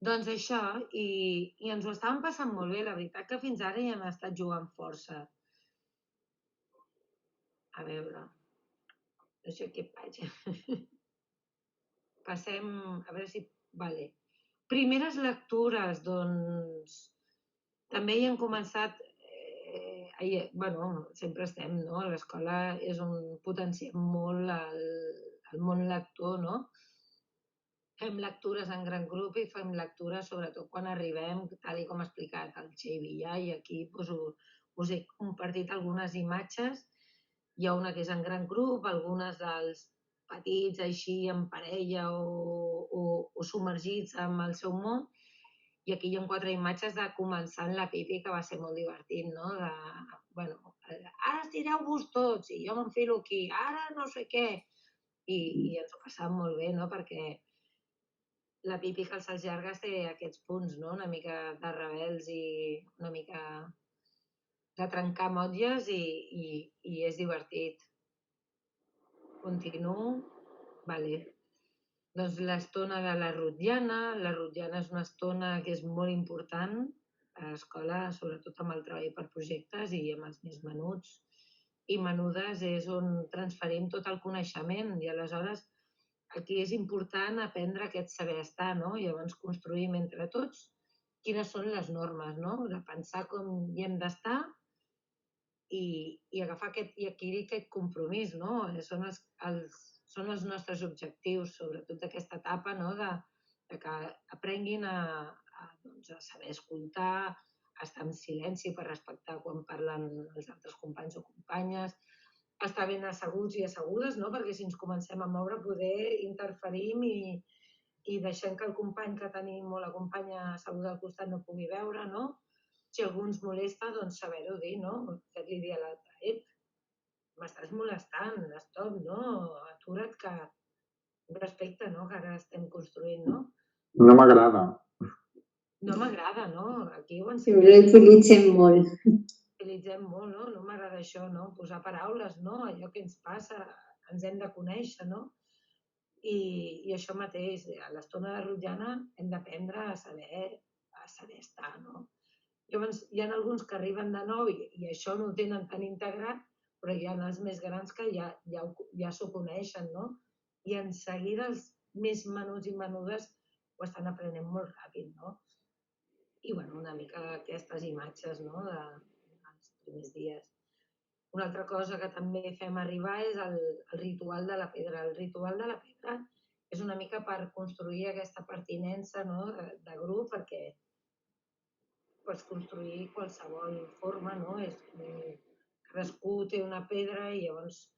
Doncs això, i ens ho estàvem passant molt bé. La veritat que fins ara ja hem estat jugant força. A veure... No sé què vaig. Passem... A veure si... Vale. Primeres lectures, doncs... També hi hem començat... Bueno, sempre estem, no? A l'escola és on potenciem molt el món lector, no? Fem lectures en gran grup i fem lectures sobretot quan arribem, tal com ha explicat el Xavi ja, i aquí us he compartit algunes imatges. Hi ha una que és en gran grup, algunes dels petits així en parella o submergits en el seu món, i aquí hi ha 4 imatges de començant la pipi, que va ser molt divertit, no? Bueno, ara estireu-vos tots i jo m'enfilo aquí, ara no sé què. I ens ho passàvem molt bé, no? Perquè la pipi que els llargues té aquests punts, no? Una mica de rebels i una mica de trencar motlles i és divertit. Continuo. Vale. Doncs l'estona de la rotllana. La rotllana és una estona que és molt important a l'escola, sobretot amb el treball per projectes i amb els més menuts. I menudes és on transferim tot el coneixement i aleshores aquí és important aprendre aquest saber estar, no? I llavors construïm entre tots quines són les normes, no? De pensar com hi hem d'estar i agafar i adquirir aquest compromís, no? Són els nostres objectius, sobretot d'aquesta etapa, no? De que aprenguin a saber escoltar, a estar en silenci per respectar quan parlen els altres companys o companyes, estar ben asseguts i assegudes, no? Perquè si ens comencem a moure poder interferim i deixem que el company que tenim o la companya asseguda al costat no pugui veure, no? Si algú ens molesta, doncs saber-ho dir, no? Fer-li dir a l'altre, m'estàs molestant, stop, no? Atura't, que respecte, no? Que ara estem construint, no? No m'agrada. No m'agrada, no? Aquí ho ensenyem. Ho utilitzem molt. Utilitzem molt, no? No m'agrada això, no? Posar paraules, no? Allò que ens passa, ens hem de conèixer, no? I això mateix, a l'estona de rotllana hem d'aprendre a saber estar, no? Llavors, hi ha alguns que arriben de nou i això no ho tenen tan integrat, però hi ha els més grans que ja s'ho coneixen, no? I en seguida els més menuts i menudes ho estan aprenent molt ràpid, no? I, bueno, una mica aquestes imatges, no?, dels primers dies. Una altra cosa que també fem arribar és el ritual de la pedra. El ritual de la pedra és una mica per construir aquesta pertinença, no?, de grup, perquè pots construir qualsevol forma, no? Cadascú té una pedra i llavors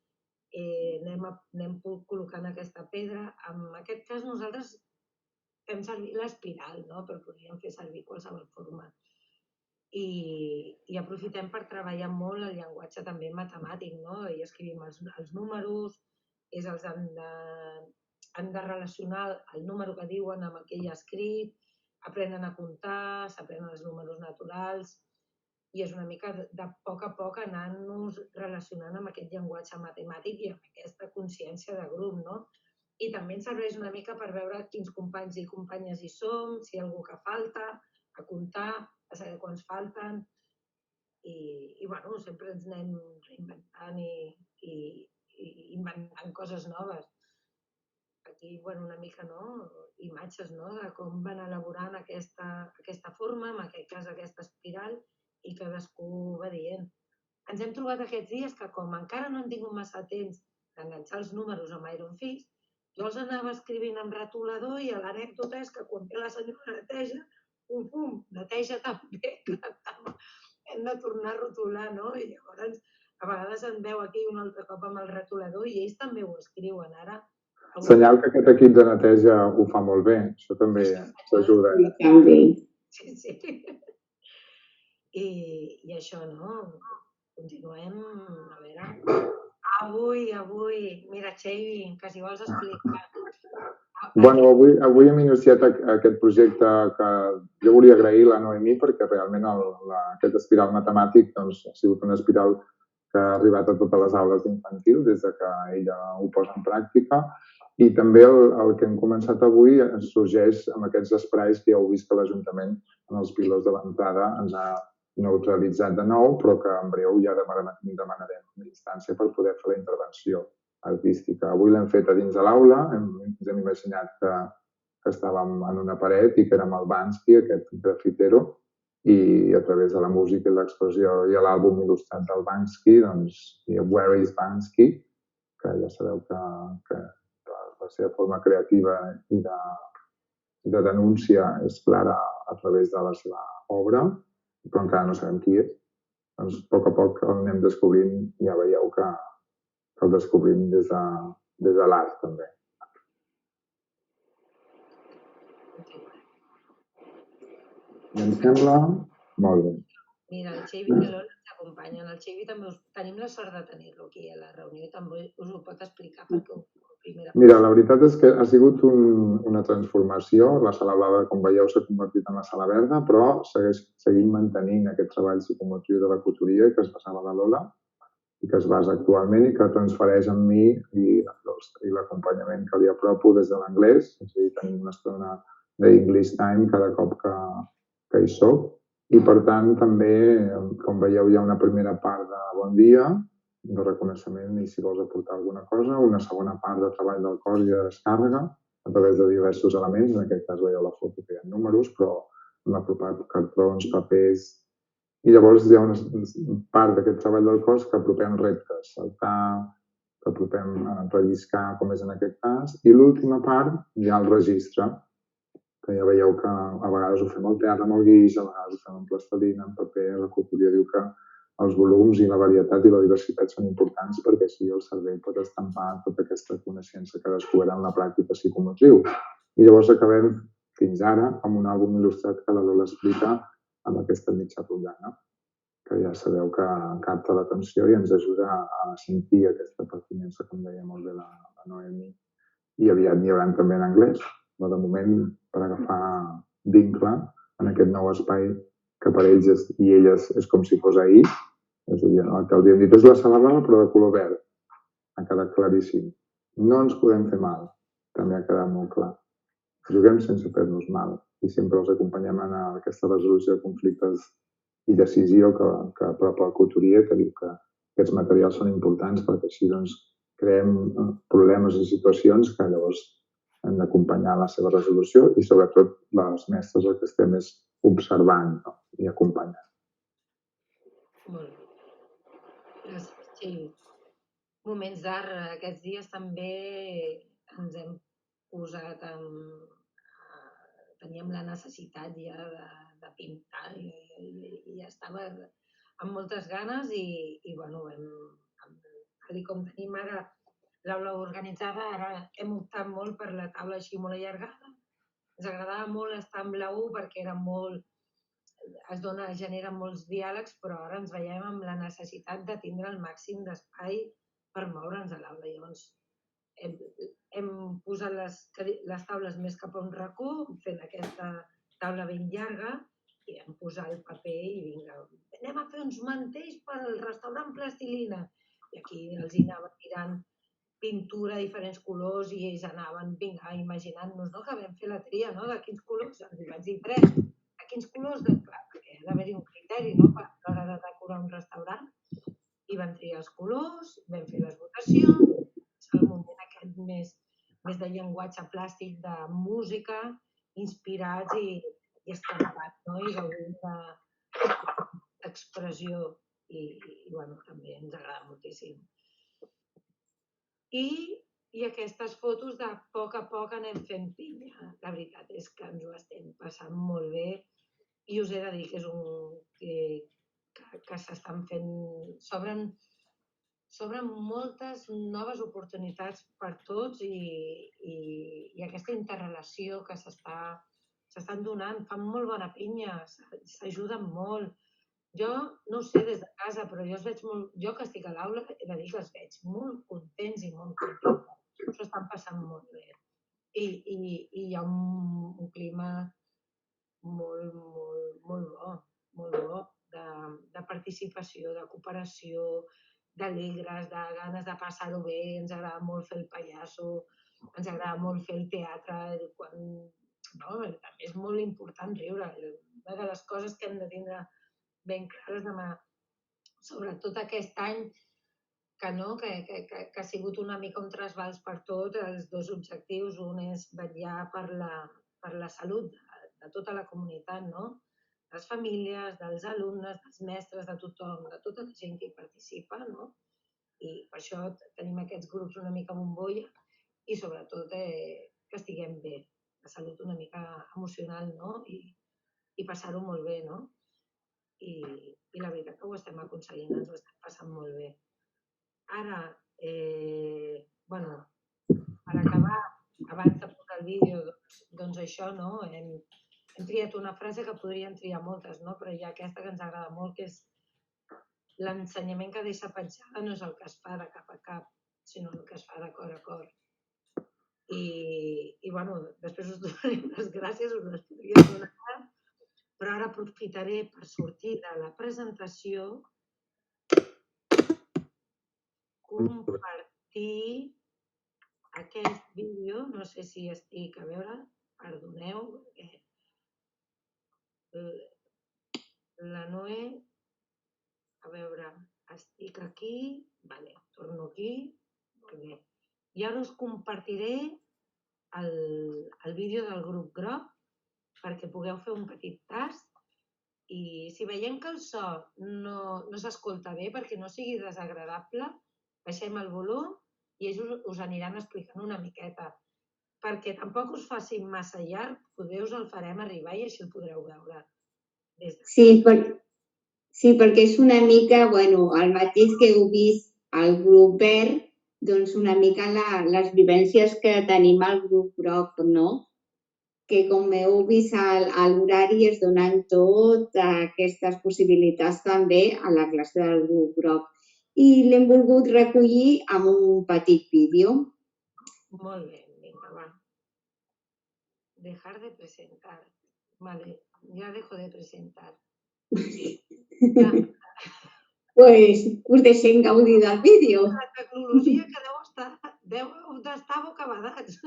anem col·locant aquesta pedra. En aquest cas nosaltres fem servir l'espiral, no? Però podríem fer servir qualsevol forma. I aprofitem per treballar molt el llenguatge també matemàtic, no? I escrivim els números, els han de relacionar el número que diuen amb el que hi ha escrit, aprenen a comptar, s'aprenen els números naturals, i és una mica de poc a poc anant-nos relacionant amb aquest llenguatge matemàtic i amb aquesta consciència de grup, no? I també ens serveix una mica per veure quins companys i companyes hi som, si hi ha algú que falta, a comptar, a saber quants falten, i bueno, sempre ens anem reinventant i inventant coses noves. Aquí, bueno, una mica, no?, imatges, no?, de com van elaborant aquesta forma, en aquest cas aquesta espiral, i cadascú va dient. Ens hem trobat aquests dies que, com encara no hem tingut massa temps d'enganxar els números amb Iron Fix, jo els anava escrivint amb retolador i l'anècdota és que quan ve la senyora neteja, neteja també, hem de tornar a rotular, no? I llavors a vegades em veu aquí un altre cop amb el retolador i ells també ho escriuen ara. Senyal que aquest equip de neteja ho fa molt bé, això també s'ajuda. Sí, sí. I això, no? Continuem, a veure... Avui, mira, Xavi, que si vols explicar. Bueno, avui hem iniciat aquest projecte que jo volia agrair a la Noemí perquè realment aquest espiral matemàtic doncs, ha sigut una espiral que ha arribat a totes les aules d'infantil des que ella ho posa en pràctica i també el que hem començat avui sorgeix amb aquests esprais que ja heu vist que l'Ajuntament en els pilots de l'entrada ens ha neutralitzat de nou, però que en breu ja demanarem una instància per poder fer la intervenció artística. Avui l'hem fet a dins de l'aula, ens hem imaginat que estàvem en una paret i que érem el Bansky, aquest grafitero, i a través de la música i l'expressió i l'àlbum il·lustrat del Bansky, doncs, Where is Bansky, que ja sabeu que la seva forma creativa i de denúncia és clara a través de la seva obra, però encara no sabem qui és. Doncs a poc el anem descobrint i ja veieu que el descobrim des de l'art també. I em sembla molt bé. Mira, el Xavi i l'Ola ens acompanyen. El Xavi també tenim la sort de tenir-lo aquí a la reunió i també us ho pot explicar perquè ho primera. Mira, la veritat és que ha sigut una transformació. La sala blava, com veieu, s'ha convertit en la sala verda, però seguim mantenint aquest treball psicomotriu de la couturier que es basava a la Lola i que es basa actualment i que transfereix en mi i l'acompanyament que li apropo des de l'anglès. És a dir, tenim una estona d'English Time cada cop que hi soc. I, per tant, també, com veieu, hi ha una primera part de bon dia, de reconeixement i si vols aportar alguna cosa, una segona part de treball del cos i de descàrrega a través de diversos elements. En aquest cas veieu la foto que hi ha números, però hem apropat cartrons, papers... I llavors hi ha una part d'aquest treball del cos que apropem reptes, saltar, que apropem relliscar, com és en aquest cas, i l'última part hi ha el registre, que ja veieu que a vegades ho fem al teatre amb el guix, a vegades ho fem amb plastilina, en paper. La couturier diu que els volums i la varietat i la diversitat són importants perquè així el cervell pot estampar tota aquesta coneixença que descobrem en la pràctica psicomotriu. I llavors acabem fins ara amb un àlbum il·lustrat que la Lola explica amb aquesta mitja rotllana, que ja sabeu que capta l'atenció i ens ajuda a sentir aquesta pertinença, com deia molt bé la Noemi. I aviat n'hi haurà també en anglès, però de moment per agafar vincle en aquest nou espai que per ells i elles és com si fos ahir. És a dir, el que els hem dit és la sala blava però de color verd. Ha quedat claríssim. No ens podem fer mal, també ha quedat molt clar. Juguem sense fer-nos mal i sempre els acompanyem en aquesta resolució de conflictes i decisió que apropa el couturier, que diu que aquests materials són importants perquè així doncs, creem problemes i situacions que llavors hem d'acompanyar la seva resolució i sobretot les mestres el que estem és observant, no? I acompanyant. Molt bé. Gràcies, Xavi. Moments d'art. Aquests dies també ens hem posat teníem la necessitat ja de pintar i estava amb moltes ganes i bueno, tal com tenim ara l'aula organitzada, ara hem optat molt per la taula així molt allargada. Ens agradava molt estar amb la U perquè era molt, genera molts diàlegs, però ara ens veiem amb la necessitat de tindre el màxim d'espai per moure'ns a l'aula. Llavors, hem posat les taules més cap a un racó, fent aquesta taula ben llarga, i hem posat el paper i vinga, anem a fer uns mantells pel restaurant Plastilina. I aquí els anava tirant pintura de diferents colors i ells anaven, vinga, imaginant-nos, no?, que vam fer la tria, no?, de quins colors, els vaig dir 3, de quins colors, clar, perquè ha d'haver-hi un criteri, no?, per l'hora de decorar un restaurant. I vam triar els colors, vam fer les votacions, el moment aquest més de llenguatge plàstic, de música, inspirats i estampats, no?, i gaudint d'expressió i bueno, també ens agrada moltíssim. I aquestes fotos de poc a poc anem fent pinya. La veritat és que ens ho estem passant molt bé i us he de dir que és que s'estan fent... S'obren moltes noves oportunitats per tots i aquesta interrelació que s'estan donant, fan molt bona pinya, s'ajuden molt. Jo no ho sé des de casa, però jo que estic a l'aula he de dir que els veig molt contents i molt contents. S'ho estan passant molt bé. I hi ha un clima molt bo de participació, de cooperació, d'alegres, de ganes de passar-ho bé. Ens agrada molt fer el pallasso, ens agrada molt fer el teatre. També és molt important riure. Una de les coses que hem de tindre ben clares, sobretot aquest any, que ha sigut una mica un trasbals per tot, els dos objectius. Un és vetllar per la salut de tota la comunitat, no?, les famílies, dels alumnes, dels mestres, de tothom, de tota la gent que hi participa, no? I per això tenim aquests grups una mica bombolla i sobretot que estiguem bé, la salut una mica emocional, no?, i passar-ho molt bé, no? I la veritat que ho estem aconseguint, ens ho estem passant molt bé. Ara, per acabar, abans de posar el vídeo, doncs això, no? Hem triat una frase que podríem triar moltes, no? Però hi ha aquesta que ens agrada molt, que és l'ensenyament que deixa petjada no és el que es fa de cap a cap, sinó el que es fa de cor a cor. I després us donaré les gràcies, us les podria donar, però ara aprofitaré per sortir de la presentació, compartir aquest vídeo, no sé si estic, a veure, perdoneu, perquè la Noé, a veure, estic aquí, vale, torno aquí, molt bé. I ara us compartiré el vídeo del grup groc perquè pugueu fer un petit tast i si veiem que el so no s'escolta bé perquè no sigui desagradable, baixem el volum i ells us aniran explicant una miqueta. Perquè tampoc us faci massa llarg, poder us el farem arribar i així el podreu veure. Sí, perquè és una mica, el mateix que heu vist al grup verd, doncs una mica les vivències que tenim al grup groc, no? Que com heu vist a l'horari es donen totes aquestes possibilitats també a la classe del grup groc. I l'hem volgut recollir amb un petit vídeo. Molt bé, vinga, va. Dejar de presentar. Vale, ya dejo de presentar. Pues us deixem gaudir del vídeo. La tecnologia que deu d'estar bocabadats.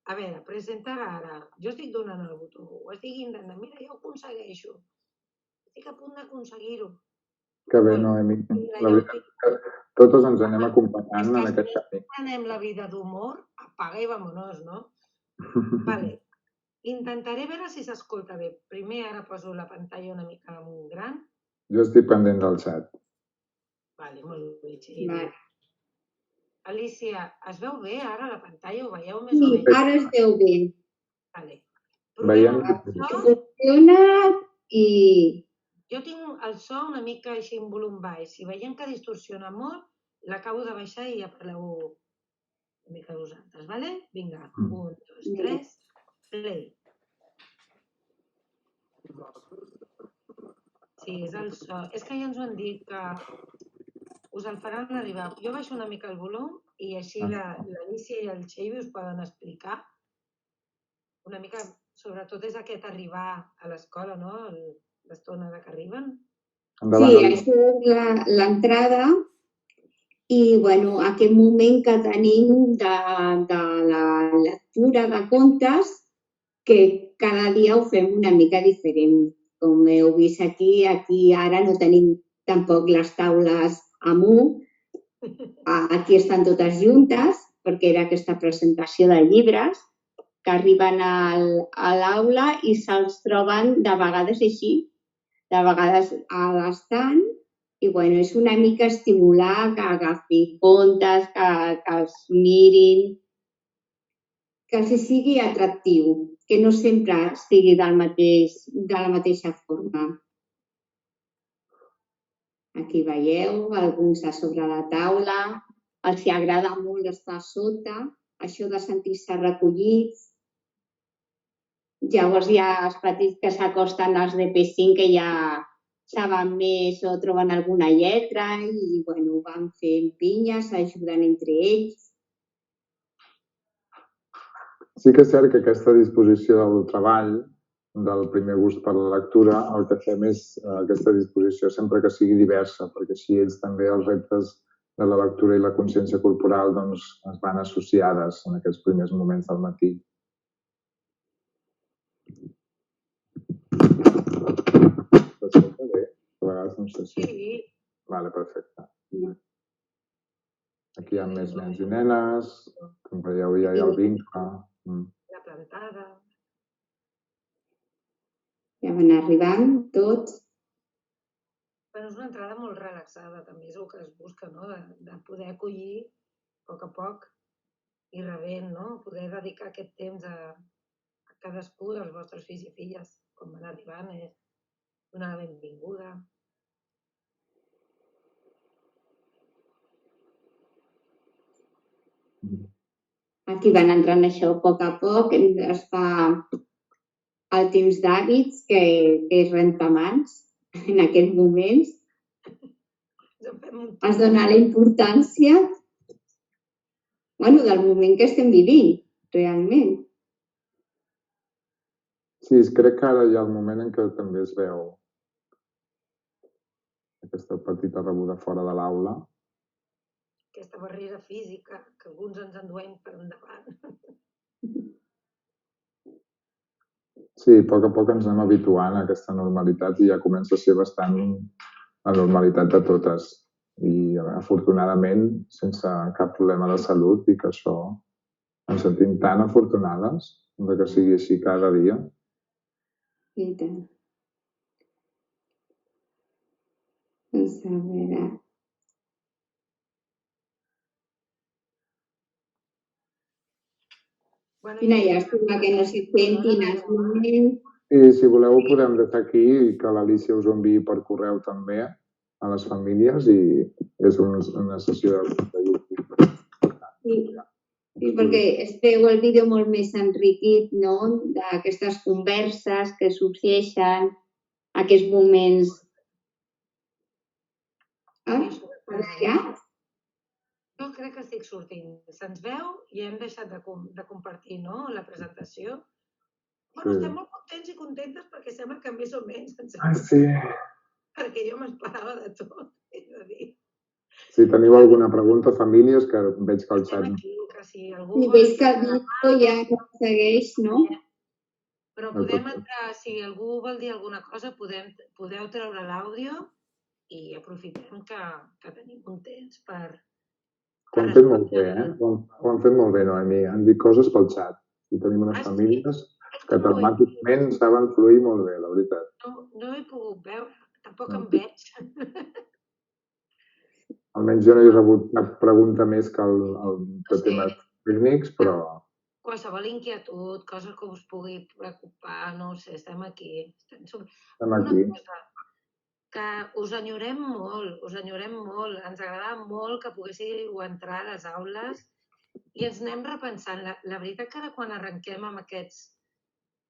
A veure, presentar ara. Jo estic donant el botó, ho estic intentant. Mira, ja ho aconsegueixo. Estic a punt d'aconseguir-ho. Que bé, Noemi. La veritat que tots ens anem acompanyant en aquest camí. Si anem la vida d'humor, apaga i vámonos, no? Vale. Intentaré veure si s'escolta bé. Primer ara poso la pantalla una mica gran. Jo estic pendent del xat. Vale, molt bé, Xiri. Alicia, es veu bé ara la pantalla? Ho veieu més o menys? Sí, ara es veu bé. Vale. Veiem Provem que el so. Funciona i... Jo tinc el so una mica així en volum baix. Si veiem que distorsiona molt, l'acabo de baixar i ja parleu una mica vosaltres, vale? Vinga, 1, 2, 3, play. Sí, és el so. És que ja ens ho han dit que us el faran arribar. Jo baixo una mica el volum i així l'Alicia i el Xavi us poden explicar una mica, sobretot és aquest arribar a l'escola, no? L'estona que arriben. Sí, això és l'entrada i, bueno, aquest moment que tenim de la lectura de contes que cada dia ho fem una mica diferent. Com heu vist aquí ara no tenim tampoc les taules amunt. Aquí estan totes juntes perquè era aquesta presentació de llibres que arriben a l'aula i se'ls troben de vegades així, de vegades a l'estant, i bueno, és una mica estimular que agafin contes, que els mirin, que els sigui atractiu, que no sempre sigui de la mateixa forma. Aquí veieu alguns a sobre la taula, els agrada molt estar a sota, això de sentir-se recollits. Llavors hi ha els petits que s'acosten als de P5 que ja saben més o troben alguna lletra i bueno, van fent pinyes, s'ajuden entre ells. Sí que és cert que aquesta disposició del treball, del primer gust per la lectura, el que fem és aquesta disposició sempre que sigui diversa, perquè així ells també els reptes de la lectura i la consciència corporal doncs, es van associades en aquests primers moments del matí. T'escolta bé? A vegades no sé si... Sí. Vale, perfecte. Aquí hi ha més nens i nenes, com veieu ja hi ha el vincle. La plantada. Ja van arribant tots. Bueno, és una entrada molt relaxada, també és el que es busca, no? De poder acollir a poc i rebent, no? Poder dedicar aquest temps a cadascú dels vostres fills i filles, com van arribant, és donar la benvinguda. Aquí van entrant això a poc, es fa el temps d'hàbits, que és rentamans en aquests moments. Es dona la importància del moment que estem vivint, realment. Sí, crec que ara hi ha el moment en què també es veu aquesta petita rebuda fora de l'aula. Aquesta barrera física que alguns ens enduem per endavant. Sí, a poc ens anem habituant a aquesta normalitat i ja comença a ser bastant la normalitat de totes. I afortunadament sense cap problema de salut i que això ens sentim tan afortunades de que sigui així cada dia. I tant. Doncs a veure... Quina llàstima que no s'hi sentin els moments. I si voleu ho podem deixar aquí i que l'Alicia us ho enviï per correu també a les famílies i és una sessió de YouTube. Sí, perquè es veu el vídeo molt més enriquit, no?, d'aquestes converses que sorgeixen, aquests moments. Ja? Jo crec que estic sortint. Se'ns veu i hem deixat de compartir, no?, la presentació. Bueno, estem molt contents i contentes perquè sembla que més o menys ens hem... Sí. Perquè jo m'esperava de tot, he de dir. Si teniu alguna pregunta, famílies, que veig que el xat... I veig que el vídeo ja no segueix, no? Però podem entrar, si algú vol dir alguna cosa, podeu treure l'àudio i aprofitem que tenim un temps per... Ho han fet molt bé, Ho han fet molt bé, Noemi. Han dit coses pel xat. I tenim unes famílies que telemàticament saben fluir molt bé, la veritat. No he pogut veure, tampoc em veig. Almenys jo no he rebut cap pregunta més que el de temes tècnics, però qualsevol inquietud, cosa que us pugui preocupar, no ho sé, estem aquí. Estem Una aquí. cosa, que us enyorem molt, ens agrada molt que poguéssiu entrar a les aules i ens anem repensant. La veritat que ara quan arrenquem amb aquests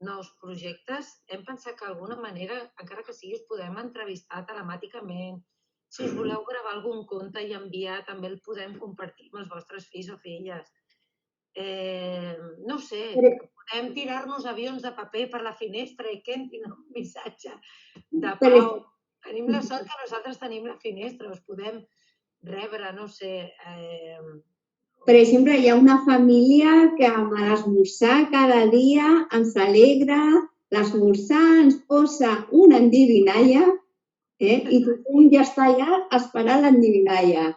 nous projectes hem pensat que d'alguna manera, encara que sigui, us podem entrevistar telemàticament. Si us voleu gravar algun conte i enviar, també el podem compartir amb els vostres fills o filles. No sé, podem tirar-nos avions de paper per la finestra i que entrin un missatge de pau. Tenim la sort que nosaltres tenim la finestra, us podem rebre, no sé. Per exemple, hi ha una família que amb l'esmorzar cada dia ens alegra, l'esmorzar ens posa una endivinalla i tothom ja està allà esperant l'endivinalla.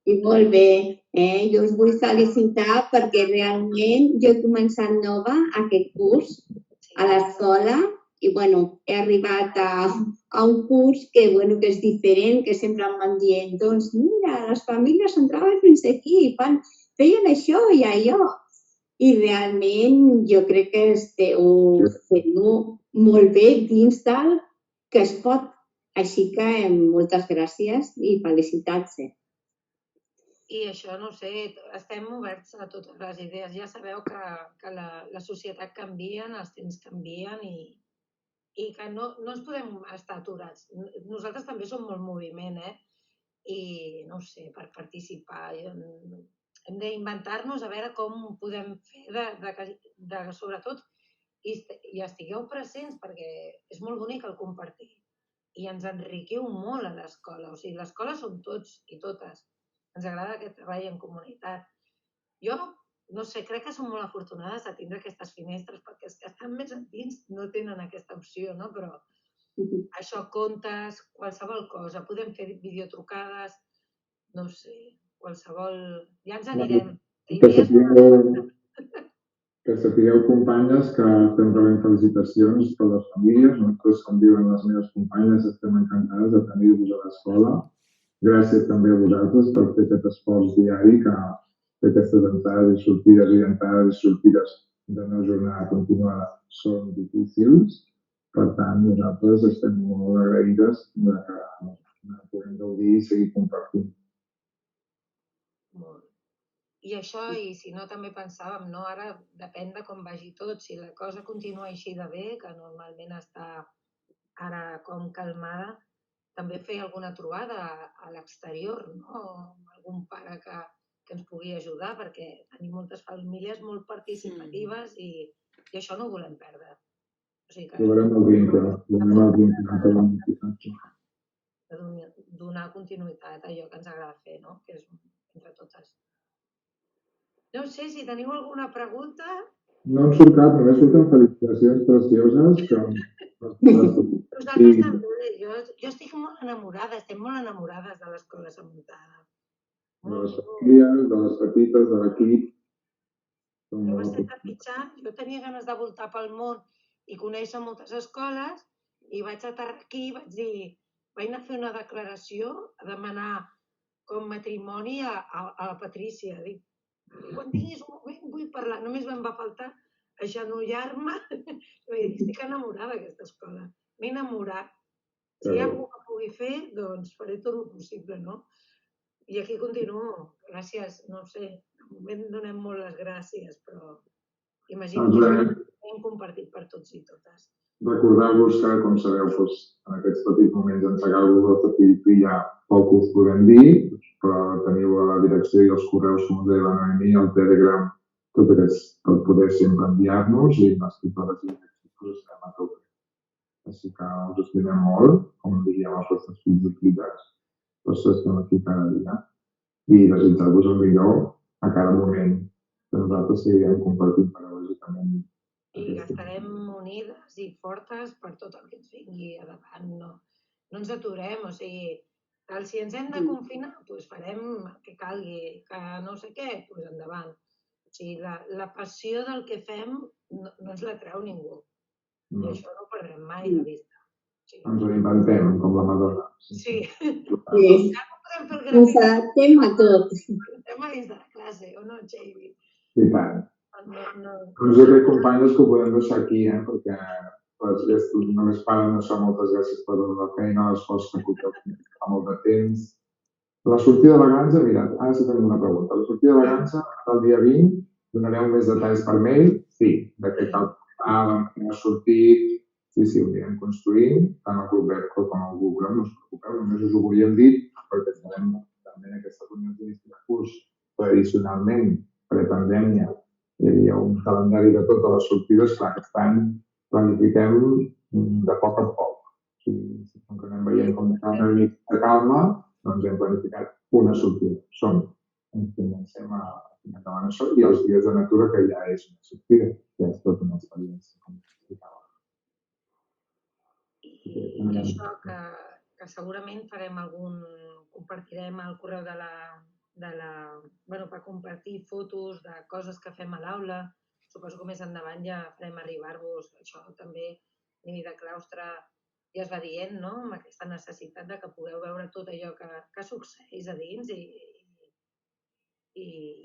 I molt bé, jo us vull felicitar perquè realment jo he començat nova aquest curs a l'escola i he arribat a un curs que és diferent, que sempre em van dient, doncs mira, les famílies entraven fins aquí, feien això i allò. I realment jo crec que esteu fent-ho molt bé dins del que es pot. Així que moltes gràcies i felicitats. I això, no sé, estem oberts a totes les idees. Ja sabeu que la societat canvia, els temps canvien i que no ens podem estar aturats. Nosaltres també som molt moviment, I no sé, per participar. Hem d'inventar-nos a veure com podem fer sobretot, i estigueu presents perquè és molt bonic el compartir. I ens enriqueu molt a l'escola. O sigui, l'escola som tots i totes. Ens agrada aquest treball en comunitat. Jo, no sé, crec que som molt afortunades de tindre aquestes finestres perquè els que estan més endins no tenen aquesta opció, no? Però això, contes, qualsevol cosa. Podem fer videotrucades, no sé, qualsevol... Ja ens anirem. Que sapigueu, companyes, que estem rebent felicitacions per les famílies. Nosaltres, com diuen les meves companyes, estem encantades de tenir-vos a l'escola. Gràcies també a vosaltres per fer aquest esforç diari que fer aquestes entrades i sortides d'una jornada continuada són difícils. Per tant, nosaltres estem molt agraïdes que puguem gaudir i seguir compartint. Molt. I això, i si no, també pensàvem, no? Ara depèn de com vagi tot. Si la cosa continua així de bé, que normalment està ara com calmada, també fer alguna trobada a l'exterior, no? Algun pare que ens pugui ajudar, perquè tenim moltes famílies molt participatives i això no ho volem perdre. O sigui que... Trobarem el vincle. Donar continuïtat a allò que ens agrada fer, no? Que és entre totes. No sé si teniu alguna pregunta. No en surt cap, només surten felicitacions precioses. Nosaltres també. Jo estic molt enamorada, estem molt enamorades de l'escola Samuntada. De les famílies, de les petites, de l'equip. Jo estic trepitjant, jo tenia ganes de voltar pel món i conèixer moltes escoles i vaig aterrar aquí i vaig dir, vaig anar a fer una declaració a demanar com matrimoni a la Patrícia. Dic, quan tinguis un moment vull parlar. Només em va faltar agenollar-me. Estic enamorada d'aquesta escola. M'he enamorat. Si hi ha algú que pugui fer, doncs faré tot el possible, no? I aquí continuo. Gràcies, no sé, de moment donem molt les gràcies, però imagino que hem compartit per tots i totes. Recordar-vos que, com sabeu, en aquests petits moments engegar el Google i ja poc us podem dir, però teniu la direcció i els correus com us deia la Noemi, el Telegram, tot aquest per poder sempre enviar-nos i les tutores i els estem a tope. Així que us estimem molt, com diríem els vostres fills i filles, per això estem aquí cada dia i desitjar-vos el millor a cada moment que nosaltres seguirem compartint pedagògicament. I estarem unides i fortes per tot el que ens vingui a davant. No ens aturem, o sigui, si ens hem de confinar, doncs farem el que calgui, que no sé què, doncs endavant. O sigui, la passió del que fem no ens la treu ningú. I això no ho perdrem mai de vista. Ens ho inventem, com la Madonna. Sí. Ens adaptem a tot. Adaptem a dins de la classe, o no, Xavi? I tant. Doncs jo crec, companyes, que ho podem deixar aquí, perquè només paren això. Moltes gràcies per la feina, l'esforç que porteu fa molt de temps. La sortida de la granja, mira, ara sí tenim una pregunta. La sortida de la granja, el dia 20, donareu més detalls per mail? Sí, de què cal sortir. Sí, ho anirem construint, tant el grup Verco com el Google, no us preocupeu, només us ho volíem dir, perquè farem també en aquesta reunió d'inici de curs, tradicionalment, prepandèmia, hi havia un calendari de totes les sortides, clar, aquest any planifiquem de poc a poc. Com que anem veient com una mica de calma, doncs hem planificat una sortida. Ens comencem a endavant això, i els dies de natura, que ja és una sortida, ja és tota una experiència, com explicava. I això que segurament compartirem el correu per compartir fotos de coses que fem a l'aula. Suposo que més endavant ja farem arribar-vos això també a nivell de claustre. Ja es va dient, no?, amb aquesta necessitat de que pugueu veure tot allò que succeeix a dins i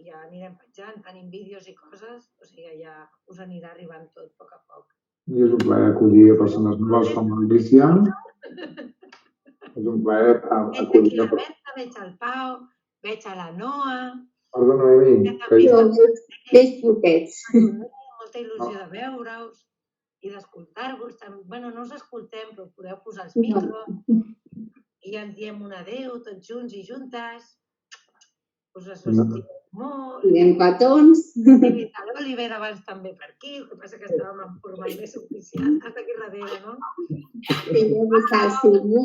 ja anirem penjant, tenim vídeos i coses, o sigui, ja us anirà arribant tot a poc a poc. I és un plaer acollir a persones noves com l'Alícia. És un plaer acollir a persones. Veig el Pau, veig a la Noa. Perdona, Noemi. Veig poquets. Molta il·lusió de veure-us i d'escoltar-vos. Bueno, no us escoltem, però podeu posar els micros i ja ens diem un adéu tots junts i juntes. Us estimem molt. Diem petons. He vist l'Oliver abans també per aquí, el que passa que estàvem en forma més oficial. Estàs aquí darrere, no? He vist el Simó.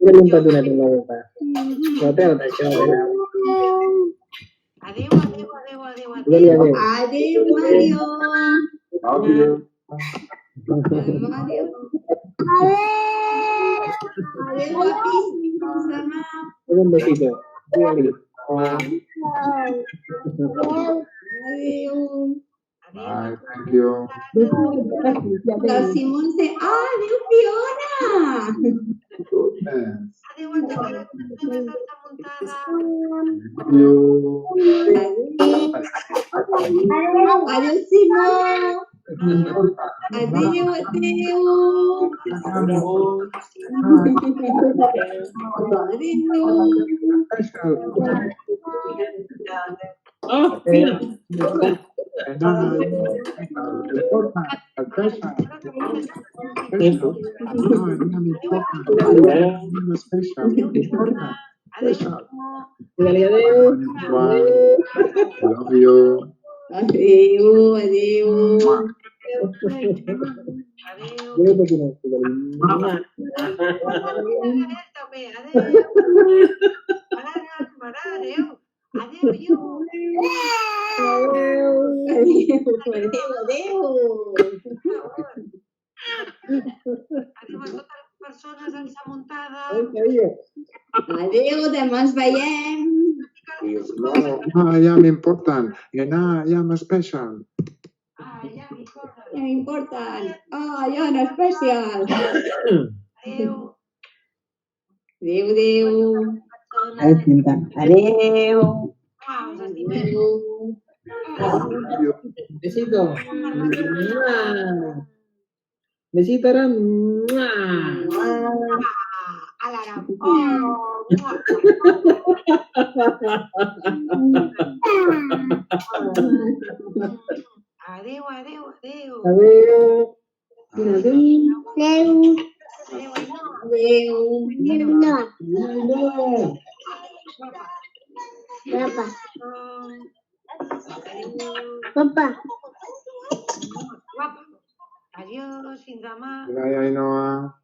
Dale un petonet en la boca. No treu-te això, Adéu. Adéu. Adéu. Un besito. Dígale. Bye, thank you. El Simó ens diu, adéu, Fiona! Adéu a totes les persones d'Alta Muntada. Adéu, Simó! Adéu. Ah, mira. Dale, adéu. Love you. Adéu. Adéu a totes les persones d'Alta Muntada. Adéu, demà ens veiem. Ja m'importen. Ja m'espeixen. Ja m'importen. Ja no especial. Adéu. Adéu. Us estimem. Besito. Besito, Ram. A la Adéu. Papa. Adiós, fins demà. Bye, Ainhoa.